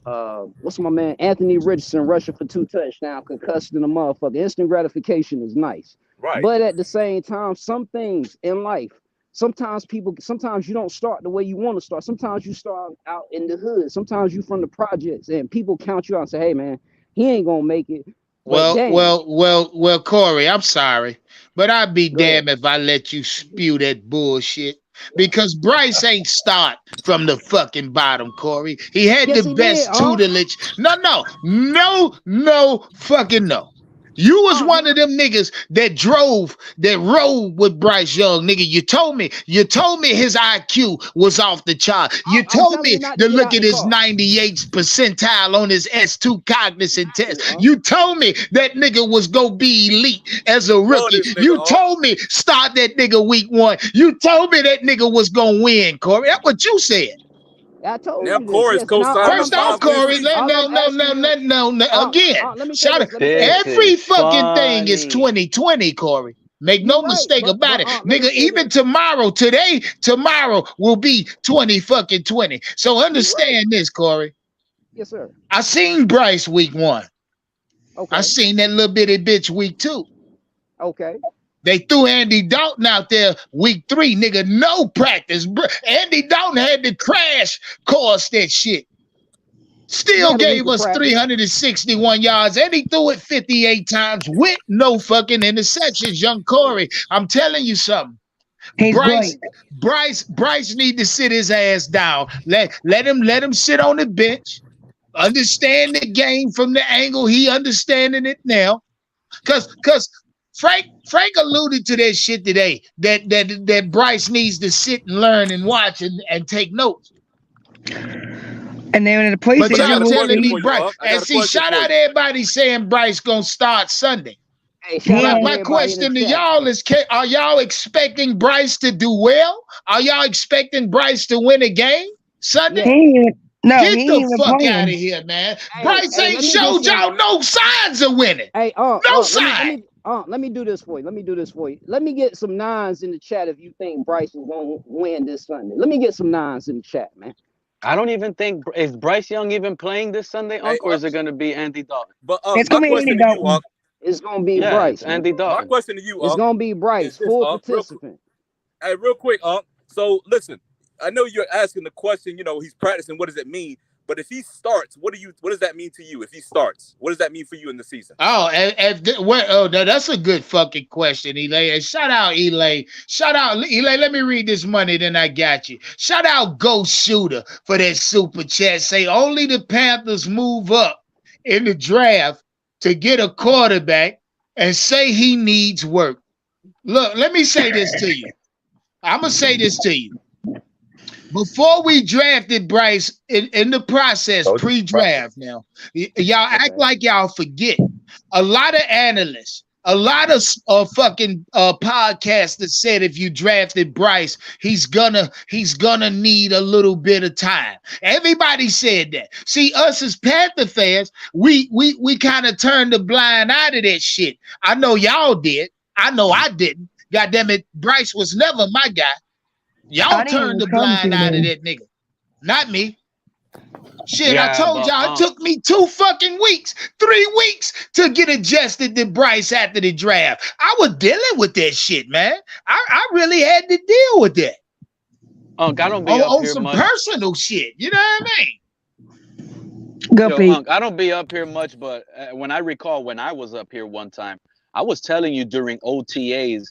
uh, what's my man? Anthony Richardson rushing for 2 touchdowns, concussed in a motherfucker. Instant gratification is nice.
right.
But at the same time, some things in life, sometimes you don't start the way you want to start. Sometimes you start out in the hood. Sometimes you from the projects and people count you out and say, hey man, he ain't gonna make it. But
Well,
damn,
well, well, well, Corey, I'm sorry, but I'd be
go ahead.
damned if I let you spew that bullshit. Because Bryce ain't start from the fucking bottom, Corey. He had the
Yes, he did,
best tutelage. No, fucking no. You was one of them niggas that rode with Bryce Young, nigga. You told me his IQ was off the chart. You
I'm
told
telling
me
you not to
to
get
look
out
at
the
his
car.
98th percentile on his S2 cognizant test.
Exactly,
You told me that nigga was gonna be elite as a
Love
rookie.
this nigga,
You told me start that nigga week 1. You told me that nigga was gonna win, Corey. That's what you said.
I told
Now
you this.
Corey's
Yes, and
co-signing a
First off,
5 win
Corey,
season.
all I'm asking you,
no. Again,
let me say
shout
this.
out.
Let me say this.
This
Every
is
fucking thing is
funny.
2020, Corey. Make
You
no
right,
mistake
but
about it,
let me
nigga.
say
Even
this.
tomorrow will be 20 fucking 20. So
You right.
understand this, Corey.
Yes, sir.
I seen Bryce week 1. I
Okay.
seen that little bitty bitch week 2.
Okay.
They threw Andy Dalton out there week 3, nigga, no practice. Andy Dalton had to crash course that shit. Still gave us 361 yards, and he threw it 58 times with no fucking interceptions. Young Corey, I'm telling you something. Bryce need to sit his ass down. Let him sit on the bench. Understand the game from the angle he understanding it now. Cause Frank alluded to that shit today. That Bryce needs to sit and learn and watch and take notes.
And then in the preseason,
but y'all telling me
you,
Bryce. And see, shout out everybody saying Bryce gonna start Sunday.
Hey,
my question to y'all is: are y'all expecting Bryce to do well? Are y'all expecting Bryce to win a game Sunday? Get the fuck out of here, man. Bryce ain't showed y'all no signs of winning.
Hey,
no signs.
Let me do this for you. Let me get some nines in the chat if you think Bryce is going to win this Sunday. Let me get some nines in the chat, man.
I don't even think is Bryce Young even playing this Sunday, or is it going to be Andy Dalton?
But
it's going to be Andy Dalton.
It's going to be Bryce.
Andy Dalton.
My question to you,
it's going to be Bryce, full participant.
Real quick, so listen, I know you're asking the question. He's practicing. What does it mean? But if he starts, what does that mean to you? If he starts, what does that mean for you in the season?
That's a good fucking question, Elay. And shout out, Elay. Let me read this money, then I got you. Shout out Ghost Shooter for that super chat. Say only the Panthers move up in the draft to get a quarterback and say he needs work. Look, let me say this to you. I'm gonna say this to you. Before we drafted Bryce, in the process, pre-draft now, y'all act like y'all forget. A lot of analysts, a lot of fucking podcasters said if you drafted Bryce, he's gonna need a little bit of time. Everybody said that. See, us as Panther fans, we kind of turned the blind eye to that shit. I know y'all did. I know I didn't. God damn it, Bryce was never my guy. Y'all turned the blind eye to that nigga. Not me. Shit, yeah, I told y'all it took me 3 weeks to get adjusted to Bryce after the draft. I was dealing with that shit, man. I really had to deal with that.
I don't be up here
some
much.
Personal shit. You know what I
mean? I don't be up here much, but when I recall when I was up here one time, I was telling you during OTAs,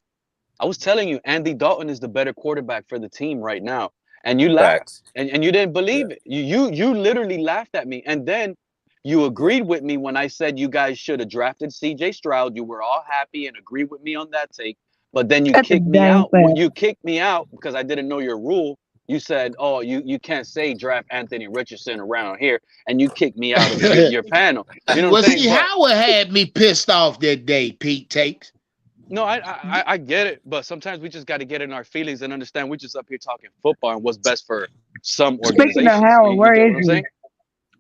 I was telling you Andy Dalton is the better quarterback for the team right now. And you laughed and you didn't believe it. You literally laughed at me. And then you agreed with me when I said you guys should have drafted CJ Stroud. You were all happy and agreed with me on that take. But then you kicked me out. You kicked me out because I didn't know your rule. You said, oh, you can't say draft Anthony Richardson around here. And you kicked me out of your panel. You know what I'm saying?
See, Howard had me pissed off that day, Pete Takes.
No, I get it, but sometimes we just got to get in our feelings and understand we're just up here talking football and what's best for some organization.
Speaking of Howard,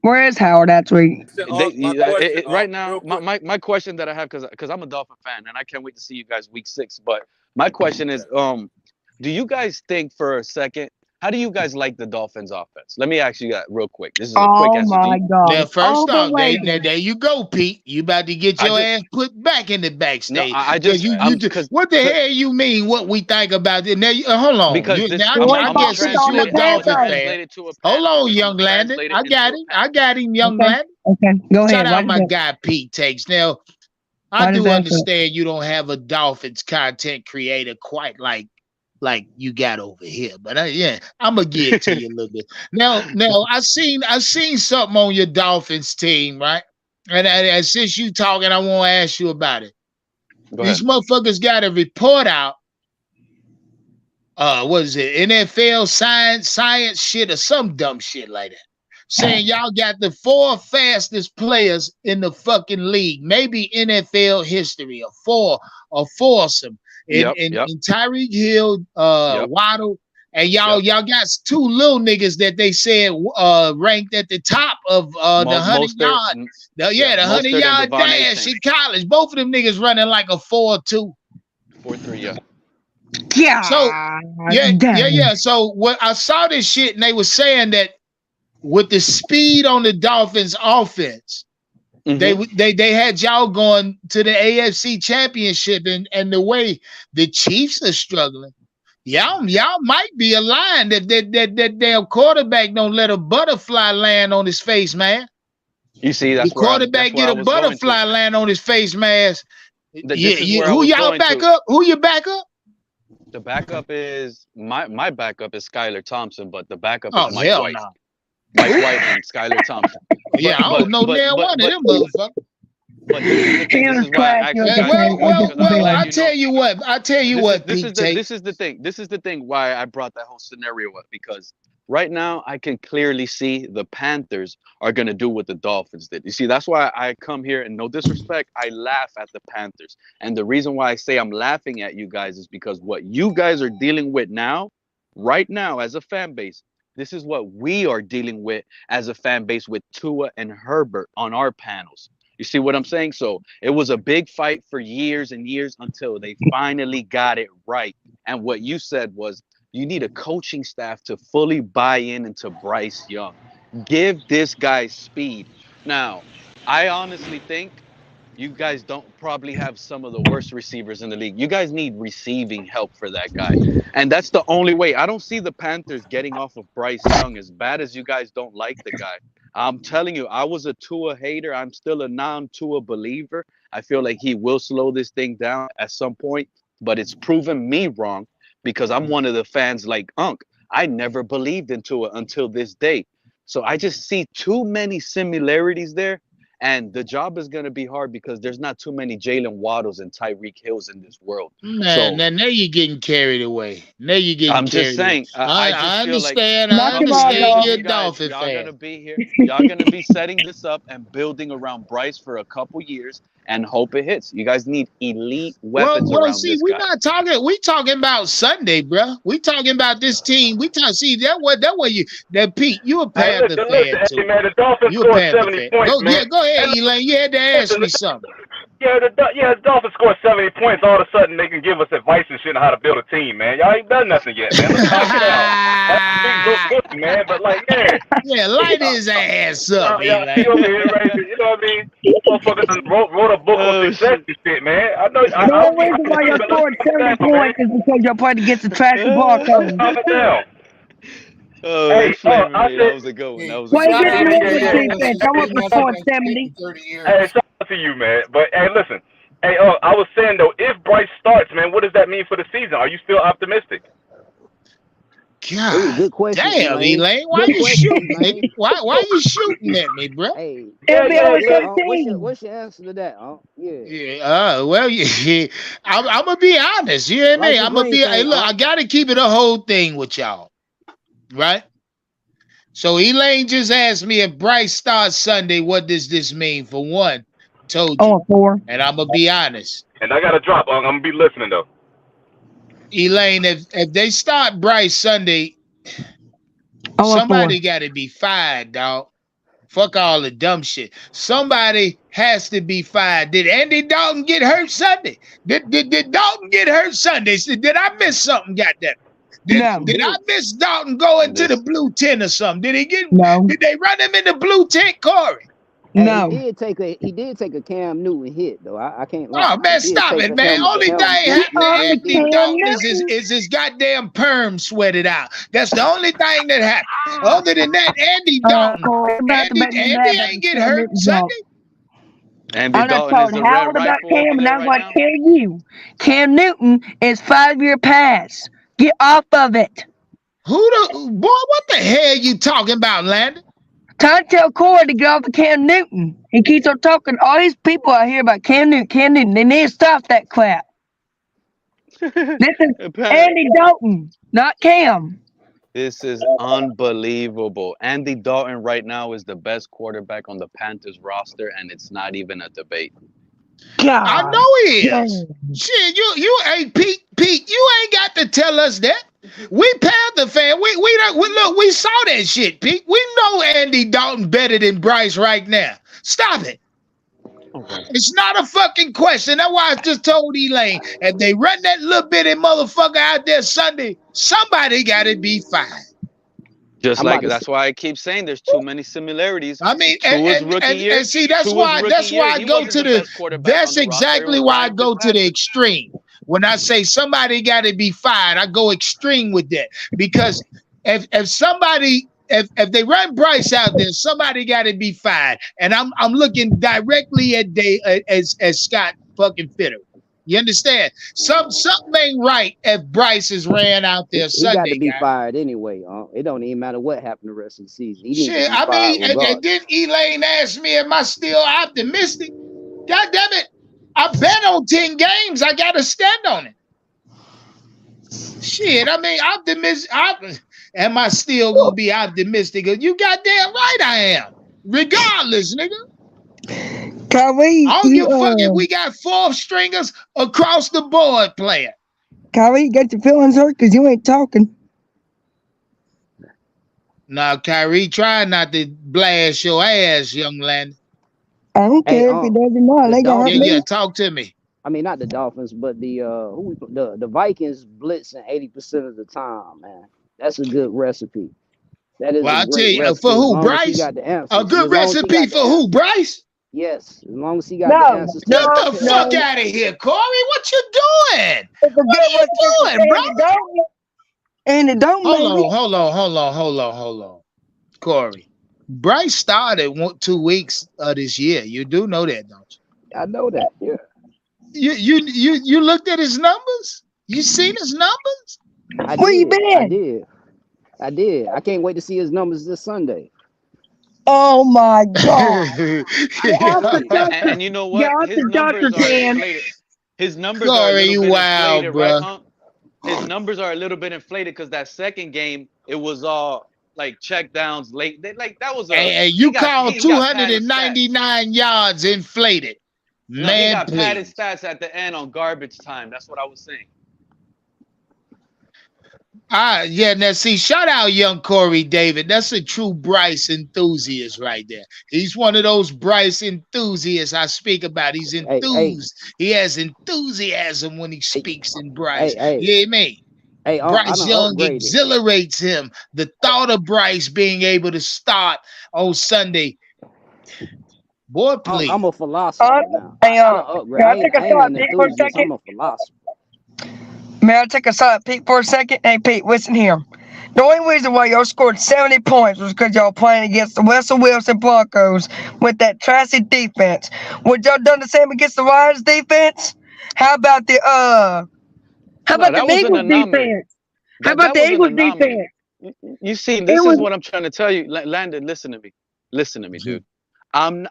where is Howard that week?
Right now, my question that I have, because I'm a Dolphin fan and I can't wait to see you guys week 6. But my question is, do you guys think for a second? How do you guys like the Dolphins offense? Let me ask you that real quick. This is a quick answer.
Oh my God!
Now, first off, there you go, Pete. You about to get your ass put back in the backstage.
No,
what the hell you mean? What we think about it? Now, hold on.
Because
hold on, young Landon. I got him, young Landon.
Okay, go ahead.
Shout out my guy Pete Takes. Now, I do understand you don't have a Dolphins content creator quite like you got over here, but I'm gonna give it to you a little bit. Now, I seen something on your Dolphins team, right? And since you talking, I want to ask you about it. These motherfuckers got a report out. What is it? NFL science shit or some dumb shit like that, saying y'all got the 4 fastest players in the fucking league, maybe NFL history, a foursome. In Tyreek Hill, Waddle, and y'all got 2 little niggas that they said ranked at the top of the 100-yard, the 100-yard dash in college. Both of them niggas running like a 4.2,
4.3,
yeah.
So yeah. So what I saw this shit, and they were saying that with the speed on the Dolphins' offense, They had y'all going to the AFC Championship, and the way the Chiefs are struggling, y'all might be aligned if that damn quarterback don't let a butterfly land on his face, man.
You see,
The quarterback get a butterfly land on his face, man. Who y'all back up? Who you back up?
The backup is my backup is Skylar Thompson, but the backup
Oh,
is Mike
hell
White.
no.
Mike White and Skylar Thompson.
Yeah, I don't know damn one of them motherfuckers.
But this is why I
I tell you what,
this is the thing why I brought that whole scenario up, because right now I can clearly see the Panthers are going to do what the Dolphins did. You see, that's why I come here, and no disrespect, I laugh at the Panthers. And the reason why I say I'm laughing at you guys is because what you guys are dealing with now, right now as a fan base, this is what we are dealing with as a fan base with Tua and Herbert on our panels. You see what I'm saying? So it was a big fight for years and years until they finally got it right. And what you said was, you need a coaching staff to fully buy into Bryce Young. Give this guy speed. Now, I honestly think you guys don't probably have some of the worst receivers in the league. You guys need receiving help for that guy. And that's the only way. I don't see the Panthers getting off of Bryce Young, as bad as you guys don't like the guy. I'm telling you, I was a Tua hater. I'm still a non-Tua believer. I feel like he will slow this thing down at some point, but it's proven me wrong, because I'm one of the fans like Unc. I never believed in Tua until this day. So I just see too many similarities there. And the job is going to be hard because there's not too many Jalen Waddles and Tyreek Hills in this world.
Man, so, now you're getting carried away.
I'm just saying. I
understand. I understand you're a Dolphin fan.
Y'all going to be here. Y'all going to be setting this up and building around Bryce for a couple years and hope it hits. You guys need elite weapons around this guy.
We're not talking. We talking about Sunday, bro. We talking about this team. We talking. See that Pete. You a Panther fan too.
Man, the Dolphins
you a Panther
70 points,
fan.
man.
Go ahead, Elaine. You had to ask me something.
The Dolphins scored 70 points. All of a sudden, they can give us advice and shit on how to build a team, man. Y'all ain't done nothing yet, man. Let's talk about man. But
light his ass up,
Elaine. You know what I mean? Motherfuckers wrote a book on success and shit, man. I know.
The only reason why you scored 70 points is because you're playing against the trashy ball coach.
Calm it down.
I said, that was a good one. That was a good one.
I want to score 70.
Hey, shout out to you, man. But hey, listen. Hey, I was saying though, if Bryce starts, man, what does that mean for the season? Are you still optimistic?
God,
good question.
Damn, Elaine, why you shooting me? Why you shooting at me, bro?
Hey, what's your answer to that?
I'm gonna be honest. You hear me? I'm gonna be. Hey, look, I gotta keep it a whole thing with y'all, right? So Elaine just asked me if Bryce starts Sunday, what does this mean? For one, told you,
4.
And I'm gonna be honest.
And I gotta drop. I'm gonna be listening though.
Elaine, if they start Bryce Sunday, somebody got to be fired, dog. Fuck all the dumb shit. Somebody has to be fired. Did Andy Dalton get hurt Sunday? Did Dalton get hurt Sunday? Did I miss something? Goddamn. Did I miss Dalton going to the blue tent or something? Did he get? No. Did they run him in the blue tent, Corey?
No.
He did take a Cam Newton hit though. I can't lie.
Oh man, stop it, man. Only thing happening to Andy Dalton is his goddamn perm sweated out. That's the only thing that happened. Other than that, Andy Dalton, Andy ain't get hurt Sunday.
Andy Dalton is the red rifle
Cam, and I'm going to tell you, Cam Newton is 5-year pass. Get off of it.
What the hell you talking about, Landon?
Trying to tell Corey to get off of Cam Newton. He keeps on talking. All these people out here about Cam Newton. They need to stop that crap. This is Andy Dalton, not Cam.
This is unbelievable. Andy Dalton right now is the best quarterback on the Panthers roster, and it's not even a debate.
God.
I know he is. Shit, you ain't Pete. You ain't got to tell us that. We Panther fan. We saw that shit, Pete. We know Andy Dalton better than Bryce right now. Stop it. Okay. It's not a fucking question. That's why I just told Elaine, if they run that little bitty motherfucker out there Sunday, somebody got to be fired.
Just
I'm
like
about to.
that's why I keep saying there's too many similarities.
I mean,
Tua's rookie year.
and see, that's
Tua's
why
rookie year,
I
he
go
wasn't
to
the best quarterback on
that's
the roster. It
exactly
was
why I
Ryan
go to the
Fitzpatrick.
extreme. When I say somebody got to be fired, I go extreme with that because if somebody if they run Bryce out there, somebody got to be fired, and I'm looking directly at as Scott fucking Fitter. You understand? Something ain't right if Bryce is ran out there
He got to
Sunday,
be
guys.
fired anyway. It don't even matter what happened the rest of the season. He needs to
Shit,
be
I
fired
mean, and
regardless.
then Elaine asked me, am I still optimistic? God damn it. I bet on 10 games. I got to stand on it. Shit, I mean, am I still going to be optimistic? You goddamn right I am. Regardless, nigga.
Kyrie,
I don't give a fuck if we got 4 stringers across the board playing.
Kyrie, you got your feelings hurt because you ain't talking.
Now, Kyrie, try not to blast your ass, young man.
I don't care if he does or not. They gonna hurt me.
Yeah, talk to me.
I mean, not the Dolphins, but the Vikings blitzing 80% of the time, man. That's a good recipe. That is
well,
a great recipe.
For who,
as long
Bryce?
As he got the answers.
A good recipe for who, Bryce?
Yes, as long as he got the answers.
Get the fuck out of here, Corey. What you doing? What are you doing, bro?
And it don't
hold on. Corey. Bryce started 2 weeks of this year. You do know that, don't you?
I know that, yeah.
You looked at his numbers? You seen his numbers?
Where you been?
I did. I can't wait to see his numbers this Sunday.
Oh my God.
And you know what? His numbers are inflated. His numbers are a little bit inflated, right, huh? His numbers are a little bit inflated because that second game, it was all like check downs late. That was
and you called 299 yards inflated.
No, he got padded stats at the end on garbage time. That's what I was saying.
Yeah, now see, shout out young Corey David. That's a true Bryce enthusiast right there. He's one of those Bryce enthusiasts I speak about. He's enthused. He has enthusiasm when he speaks in Bryce. You hear me? Bryce Young exhilarates him. The thought of Bryce being able to start on Sunday. Boy, please.
I'm a philosopher now. I ain't an enthusiast. I'm a philosopher.
May I take a side peek for a second? Hey, Pete, listen here. The only reason why y'all scored 70 points was because y'all playing against the Russell Wilson Broncos with that trashy defense. Would y'all done the same against the Lions defense? How about the Eagles defense? How about the Eagles defense?
You see, this is what I'm trying to tell you. Landon, listen to me. Listen to me, dude. I'm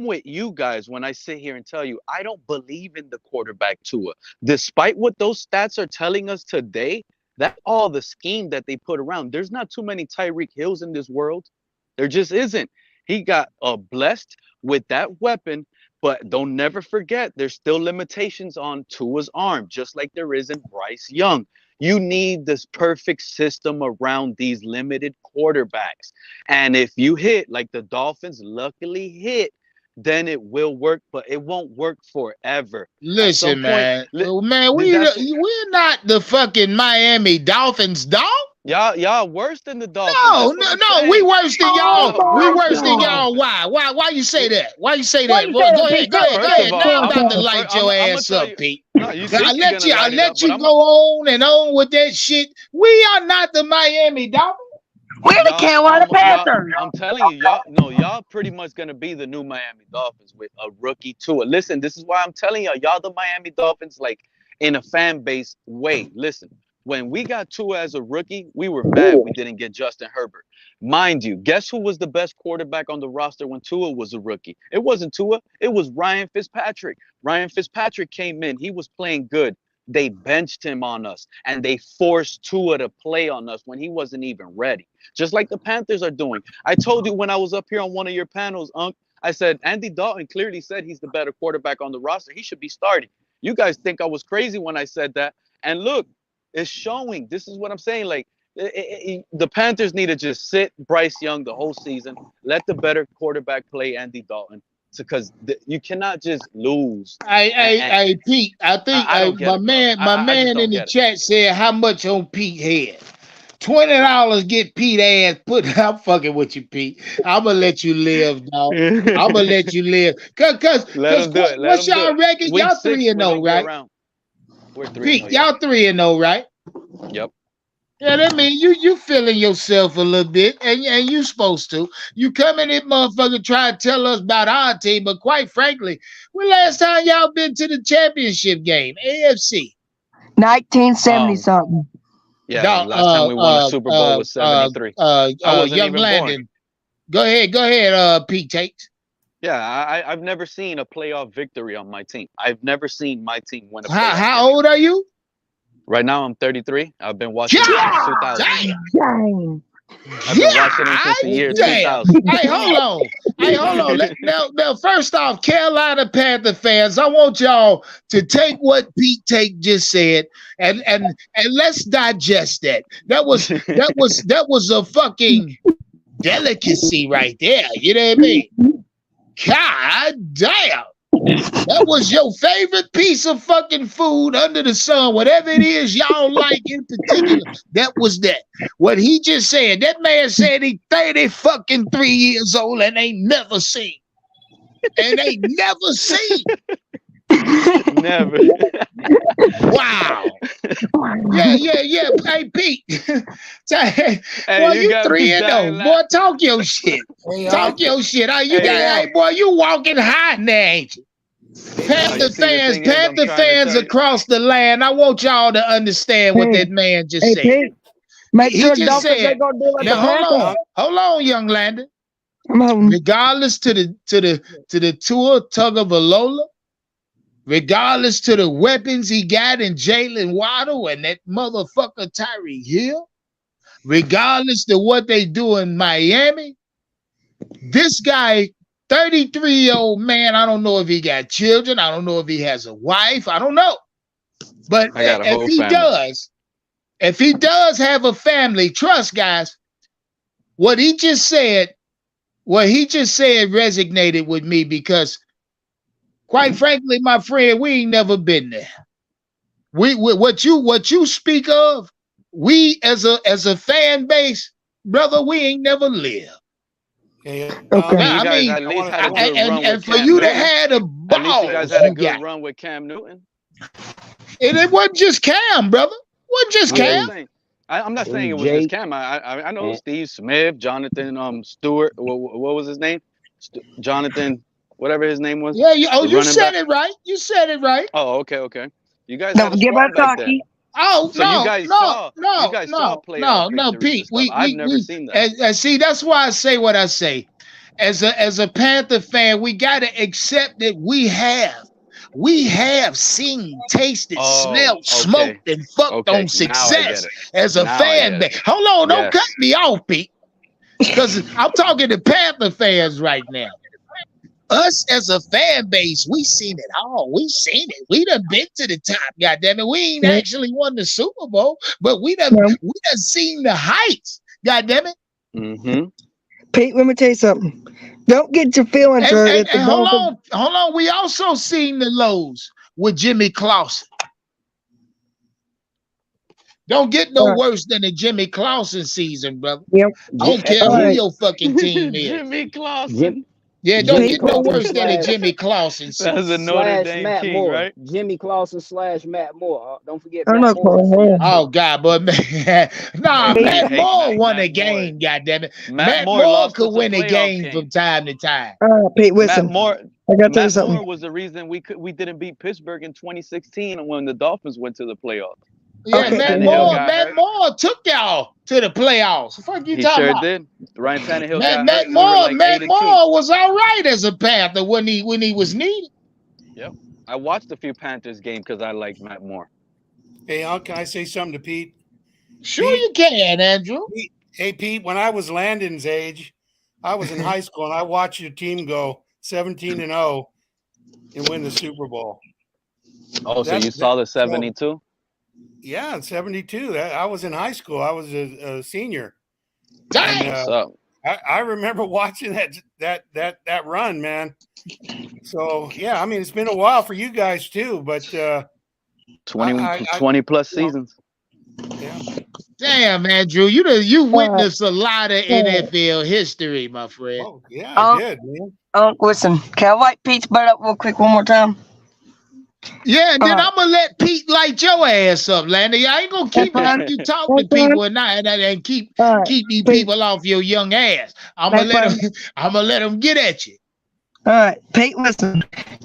with you guys when I sit here and tell you I don't believe in the quarterback Tua. Despite what those stats are telling us today, that's all the scheme that they put around. There's not too many Tyreek Hills in this world. There just isn't. He got blessed with that weapon, but don't never forget there's still limitations on Tua's arm, just like there is in Bryce Young. You need this perfect system around these limited quarterbacks. And if you hit like the Dolphins luckily hit, then it will work, but it won't work forever.
Listen, man. We're not the fucking Miami Dolphins, dog.
Y'all worse than the Dolphins.
No, we worse than y'all. We worse than y'all. Why you say that? Why you say that? Go ahead. Now I'm about to light your ass up, Pete. I'll let you go on and on with that shit. We are not the Miami Dolphins.
We're the Carolina Panthers.
I'm telling you, y'all pretty much gonna be the new Miami Dolphins with a rookie Tua. Listen, this is why I'm telling y'all the Miami Dolphins, like in a fan base way. Listen. When we got Tua as a rookie, we were mad we didn't get Justin Herbert. Mind you, guess who was the best quarterback on the roster when Tua was a rookie? It wasn't Tua. It was Ryan Fitzpatrick. Ryan Fitzpatrick came in. He was playing good. They benched him on us, and they forced Tua to play on us when he wasn't even ready, just like the Panthers are doing. I told you when I was up here on one of your panels, Unc, I said Andy Dalton clearly said he's the better quarterback on the roster. He should be starting. You guys think I was crazy when I said that. And look, it's showing. This is what I'm saying. Like the Panthers need to just sit Bryce Young the whole season. Let the better quarterback play Andy Dalton, because you cannot just lose.
Hey, Pete. I think my man in the chat said how much on Pete head. $20 get Pete ass put. I'm fucking with you, Pete. I'm gonna let you live, dog. I'm gonna let you live. Cause
Let him do it. Let
what's
him do
y'all
it.
record?
Week
Y'all
6,
3-0,
be
right?
around. We're 3-0.
Pete,
Yeah.
y'all 3-0, right?
Yep.
Yeah, that mean you feeling yourself a little bit, and you supposed to. You come in here, motherfucker, try to tell us about our team, but quite frankly, when last time y'all been to the championship game, AFC?
1970 something.
Yeah,
Dog,
last time we won a Super Bowl was 73. I wasn't
Young
even
Landon.
born.
Go ahead, Pete Takes.
Yeah, I've never seen a playoff victory on my team. I've never seen my team win a playoff game.
How old are you?
Right now, I'm 33. I've been watching it
God
since 2000.
Dang.
I've been watching him since the year 2000.
Hey, hold on. Now, first off, Carolina Panther fans, I want y'all to take what Pete Take just said and let's digest that. That was a fucking delicacy right there. You know what I mean? God damn. That was your favorite piece of fucking food under the sun, whatever it is y'all like in particular. That was that. What he just said. That man said he 30 fucking 3 years old and ain't never seen.
Never.
Wow. Yeah. Hey, Pete. Boy, you 3-0. Boy, talk your shit. Talk your shit. Hey, boy, you walking high now, ain't you? Panther fans across the land, I want y'all to understand what that man just said.
Pete, make
He
sure
just
Dolphins
said,
ain't gonna do like
now hold on, young Landon. Regardless to the Tua Tagovailoa, regardless to the weapons he got in Jalen Waddle and that motherfucker Tyreek Hill, regardless to what they do in Miami, this guy, 33-year-old man, I don't know if he got children. I don't know if he has a wife. I don't know. But if he does have a family, trust guys, what he just said resonated with me because quite frankly, my friend, we ain't never been there. What you speak of, we as a fan base, brother, we ain't never lived.
Okay.
I mean,
at least had a good run with
for
Cam
you to
Newton.
have a ball,
at least you guys had a good run with Cam Newton.
And it wasn't just Cam, brother. It wasn't just Cam.
I'm not saying it was just Cam. I know Steve Smith, Jonathan Stewart. What was his name? Jonathan, whatever his name was.
Yeah. You said it right. You said it right.
Oh, okay. You guys had a squad back then.
Oh,
so you guys saw playoff victories.
Pete.
I've never seen that.
And see, that's why I say what I say. As a Panther fan, we gotta accept that we have seen, tasted, smelled, smoked, and fucked on success as a fan base. Hold on, don't cut me off, Pete. Because I'm talking to Panther fans right now. Us as a fan base, we seen it all. We seen it. We done been to the top, goddammit. We ain't actually won the Super Bowl, but we done seen the heights, goddammit.
Mm-hmm.
Pete, let me tell you something. Don't get your feelings hurt.
And hold on. We also seen the lows with Jimmy Clausen. Don't get no worse than the Jimmy Clausen season, brother.
Yep.
I don't care who your fucking team is.
Jimmy Clausen.
Yeah, don't get no worse than a Jimmy Clausen.
That's a Notre Dame
Matt
king,
Moore.
right?
Jimmy Clausen / Matt Moore. Don't forget Matt Moore.
Oh God, but man, Matt Moore won a game. Goddammit, Matt Moore could win a game from time to time.
Pete, listen.
Matt Moore was the reason we didn't beat Pittsburgh in 2016 when the Dolphins went to the playoffs.
Yeah, Matt Moore took y'all to the playoffs. The fuck you talking about?
He sure did. Ryan Tannehill
Matt Moore was all right as a Panther when he was needed.
Yep. I watched a few Panthers games because I like Matt Moore.
Hey, can I say something to Pete?
Sure, Pete, you can, Andrew.
Hey, Pete, when I was Landon's age, I was in high school and I watched your team go 17-0 and win the Super Bowl.
Oh, so you saw the 72?
Yeah, 72. I was in high school. I was a senior.
Dang.
I remember watching that run, man. So yeah, I mean it's been a while for you guys too, but
20 plus seasons.
Yeah.
Damn, Andrew, you
Uh,
witnessed a lot of
uh,
NFL history, my friend.
Oh yeah, I
Unc,
did, man.
listen, can I wipe Pete's butt up real quick one more time?
Yeah, and then
Uh,
I'm gonna let Pete light your ass up, Landy. I ain't gonna
that's
keep
fine.
letting you talk to
That's fine.
people and keep
All right,
these
Pete,
people off your young ass. I'm gonna
that's
let them.
fine.
I'm gonna let them get at you.
All right, Pete, listen.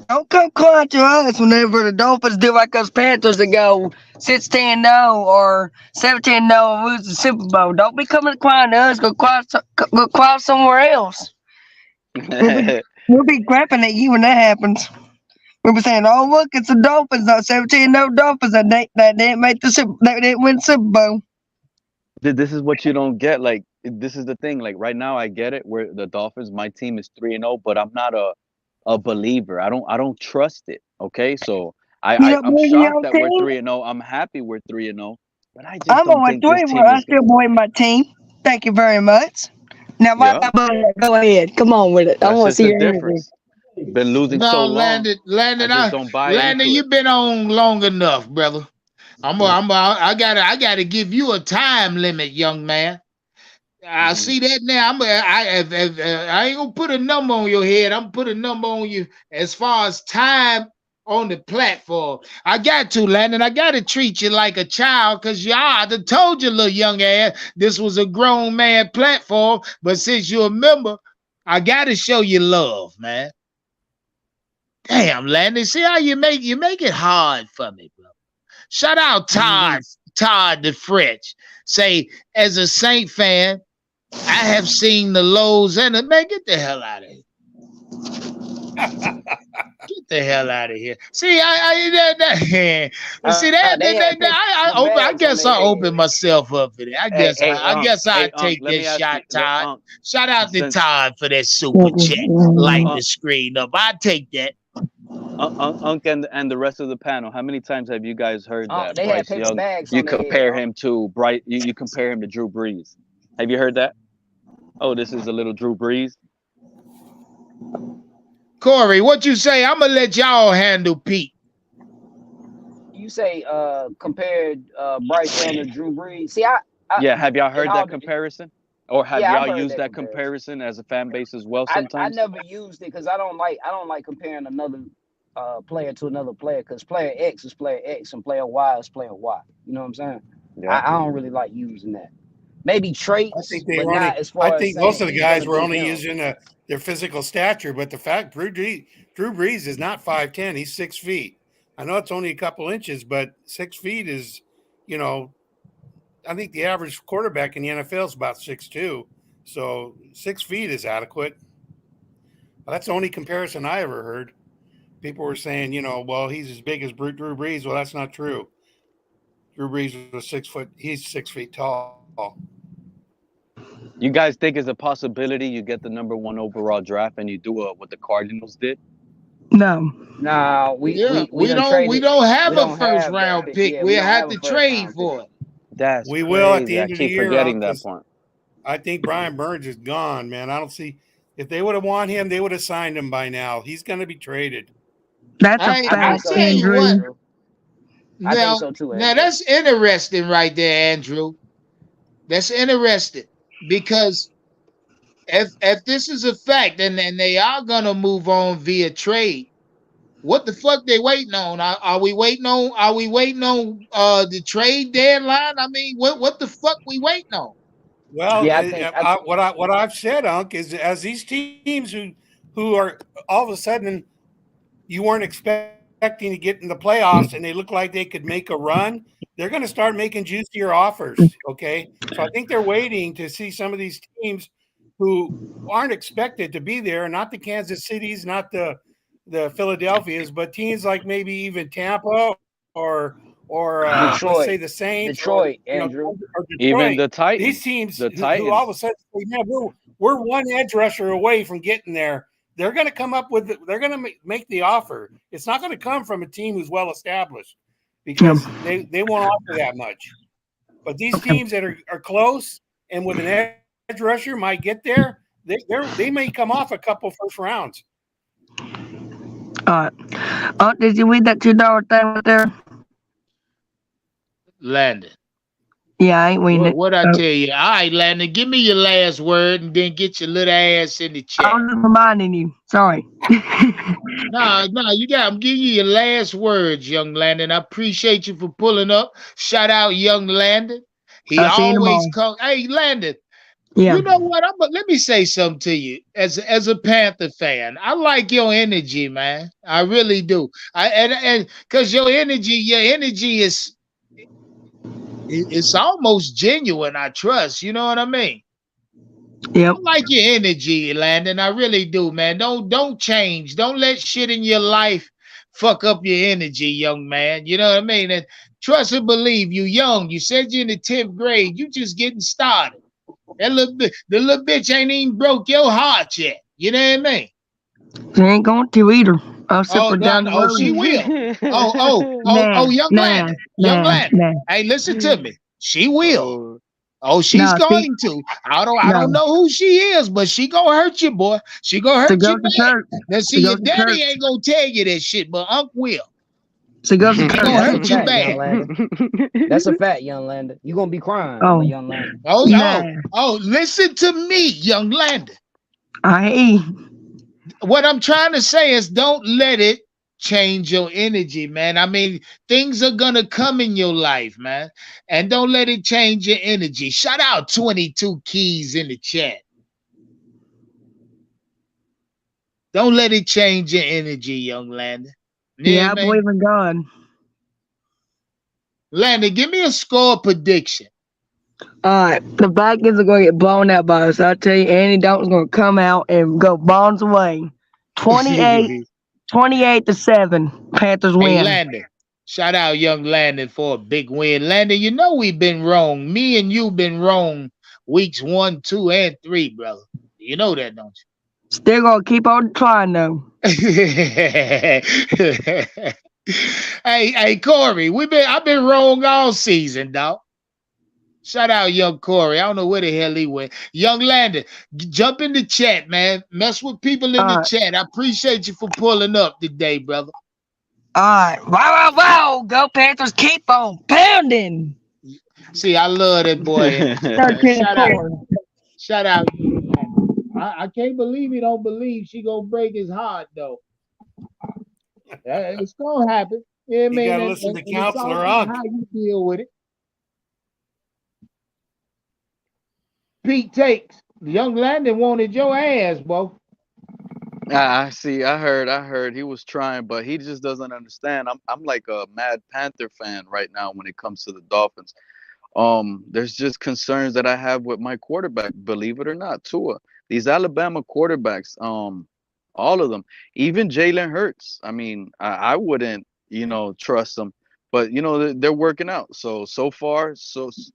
Don't come crying to us whenever the Dolphins do like us Panthers that go 16-0 or 17-0 and lose the Super Bowl. Don't be coming crying to us. Go cry somewhere else. We'll be, we'll be crapping at you when that happens. We'll be saying, "Oh look, it's the Dolphins, not 17-0 Dolphins that didn't make that didn't win the Super Bowl."
This is what you don't get. Like this is the thing. Like right now, I get it. Where the Dolphins, my team is 3-0, but I'm not a believer. I don't trust it. Okay, so
You
I
don't
I'm
believe in your
shocked
own
that we're
team?
3-0. I'm happy we're 3-0, but I just
I'm
don't
only
think this
three, but
team
I
is.
still believe in my team. Thank you very much. Now,
Yeah,
go ahead. Come on with it. I
that's
want to
just
see
the
your energy.
difference. Been losing so
No,
long, I just don't buy
Landon,
into it.
you've been on long enough, brother. I gotta give you a time limit, young man. I
Hmm.
see that now. I ain't gonna put a number on your head. I'm gonna put a number on you as far as time on the platform. I got to, Landon. I got to treat you like a child because I done told you, little young ass, this was a grown man platform. But since you're a member, I got to show you love, man. Damn, Landon. See how you make it hard for me, bro. Shout out Todd the French. Say, as a Saint fan, I have seen the lows and the man. Get the hell out of here. Get the hell out of here. See, see
They had the
I
bags on
guess
their
I open
head.
myself up for that. I guess I
Hey, Unc,
take
let
that
me ask you,
shot, Todd.
Unc,
Shout out to
since
Todd for that super chat. Light the
Unc,
screen up. I take that.
Unc and the rest of the panel, how many times have you guys heard that
They had
Bryce
paper
Young?
bags
You
on their head.
compare him to Bryce. You compare him to Drew Brees. Have you heard that? Oh, this is a little Drew Brees.
Corey, what you say? I'm gonna let y'all handle Pete.
You say compared Bryce Young to Drew Brees. See, I
Yeah, have y'all
it
heard
all
that comparison? Or have
yeah, I've
y'all
heard
used
that
that
comparison.
comparison as a fan base as well
I
sometimes?
never used it because I don't like comparing another player to another player because player X is player X and player Y is player Y. You know what I'm saying?
Yeah.
I don't really like using that. Maybe
I
traits,
think they
but
were only.
not as
I
far as
think most
saying
of the
he's gonna
guys were
beat
only
him.
using their physical stature, but the fact Drew Brees is not 5'10". He's 6 feet. I know it's only a couple inches, but 6 feet is, you know, I think the average quarterback in the NFL is about 6'2". So 6 feet is adequate. That's the only comparison I ever heard. People were saying, you know, well, he's as big as Drew Brees. Well, that's not true. Drew Brees was 6 foot. He's 6 feet tall.
You guys think it's a possibility you get the #1 overall draft and you do what the Cardinals did?
No.
Nah,
Yeah,
we done
we
traded.
don't
We
have a
don't
first
have that
round
pick.
pick.
Yeah, we
We'll
don't
have
have a
to
first
trade
round pick.
for it.
That's
We will at the
crazy. I
end of the
keep
year,
forgetting that
because
point.
I think Brian Burns is gone, man. I don't see if they would have wanted him, they would have signed him by now. He's going to be traded.
That's a
I
I
think
fact,
so
tell
too,
you what.
Andrew.
Andrew. I think
Now,
so too,
now
Andrew.
that's interesting right there, Andrew. That's interesting because if this is a fact and they are gonna move on via trade, what the fuck they waiting on? Are we waiting on? Are we waiting on the trade deadline? I mean, what the fuck we waiting on?
Well,
Yeah, I think.
what I've said, Unc, is as these teams who are all of a sudden you weren't expecting to get in the playoffs and they look like they could make a run, they're going to start making juicier offers. Okay. So I think they're waiting to see some of these teams who aren't expected to be there, not the Kansas Cities, not the Philadelphias, but teams like maybe even Tampa or let's say
Detroit,
the Saints or
Detroit, Andrew.
or
Even
Detroit.
the
These
Titans.
teams
The
who all of a
Titans.
sudden say, man, we're one edge rusher away from getting there. They're going to come up with. They're going to make the offer. It's not going to come from a team who's well established
No.
because they won't offer that much. But these
Okay.
teams that are close and with an edge rusher might get there. They may come off a couple first rounds.
All right. Did you read that $2 thing right there?
Landon.
Yeah, I ain't winning it.
What I tell you? All right, Landon, give me your last word and then get your little ass in the
I
chat.
was just reminding you. Sorry.
No, you got. I'm giving you your last words, young Landon. I appreciate you for pulling up. Shout out, young Landon. He
I'll see you
always
tomorrow.
come. Hey, Landon.
Yeah.
You know what? Let me say something to you. As a Panther fan, I like your energy, man. I really do. And because your energy is it's almost genuine. I trust. You know what I mean?
Yep.
I like your energy, Landon. I really do, man. Don't change. Don't let shit in your life fuck up your energy, young man. You know what I mean? And trust and believe. You young. You said you're in the 10th grade. You just getting started. The little bitch ain't even broke your heart yet. You know what I mean?
She ain't going to either. I'll sip
Oh
her
no,
down the
no,
road.
she will.
Nah,
Young
nah,
Landon, young
nah,
Landon.
nah.
Hey, listen to me. She will.
Oh,
Oh, she's
No, see,
going to. I
no.
don't know who she is, but she gonna hurt you, boy. She gonna
She
hurt you
goes to
bad.
church.
Now,
She
see, your
goes to
daddy
church.
ain't gonna tell you that shit, but Unc will.
She goes to
He
church.
gonna
That's a
hurt you
fact, young
bad.
Lander. That's a fact, young Lander. You gonna be crying, my
Oh,
young Lander.
nah.
Listen to me, young Landon.
I hate.
What I'm trying to say is don't let it change your energy, man. I mean, things are gonna come in your life, man. And don't let it change your energy. Shout out 22 keys in the chat. Don't let it change your energy, young Landon. Yeah,
Yeah, I
man.
believe in God.
Landon, give me a score prediction.
All right, the Vikings are going to get blown out by us. I tell you, Andy Dalton's going to come out and go bombs away. 28,
Hey,
28-7. Panthers win.
Landon. Shout out young Landon for a big win. Landon, you know we've been wrong. Me and you been wrong weeks 1, 2, and 3, brother. You know that, don't you?
Still going to keep on trying, though.
Hey, Corey, I've been wrong all season, dog. Shout out young Corey. I don't know where the hell he went. Young Landon, jump in the chat, man. Mess with people in the chat. I appreciate you for pulling up today, brother.
All right. Wow, wow, wow. Go Panthers. Keep on pounding.
See, I love that boy energy, man.
13-4.
Shout out young Landon. I can't believe he don't believe she gonna break his heart, though. It's gonna happen. You know what I
You
mean?
got to
And
listen to
it's all
Counselor
about
Unc.
how you deal with it. Pete takes. Young Landon wanted your ass, boy.
I see. I heard. He was trying, but he just doesn't understand. I'm like a mad Panther fan right now when it comes to the Dolphins. There's just concerns that I have with my quarterback, believe it or not, Tua. These Alabama quarterbacks, all of them, even Jalen Hurts. I mean, I wouldn't, trust them, but they're working out. So far,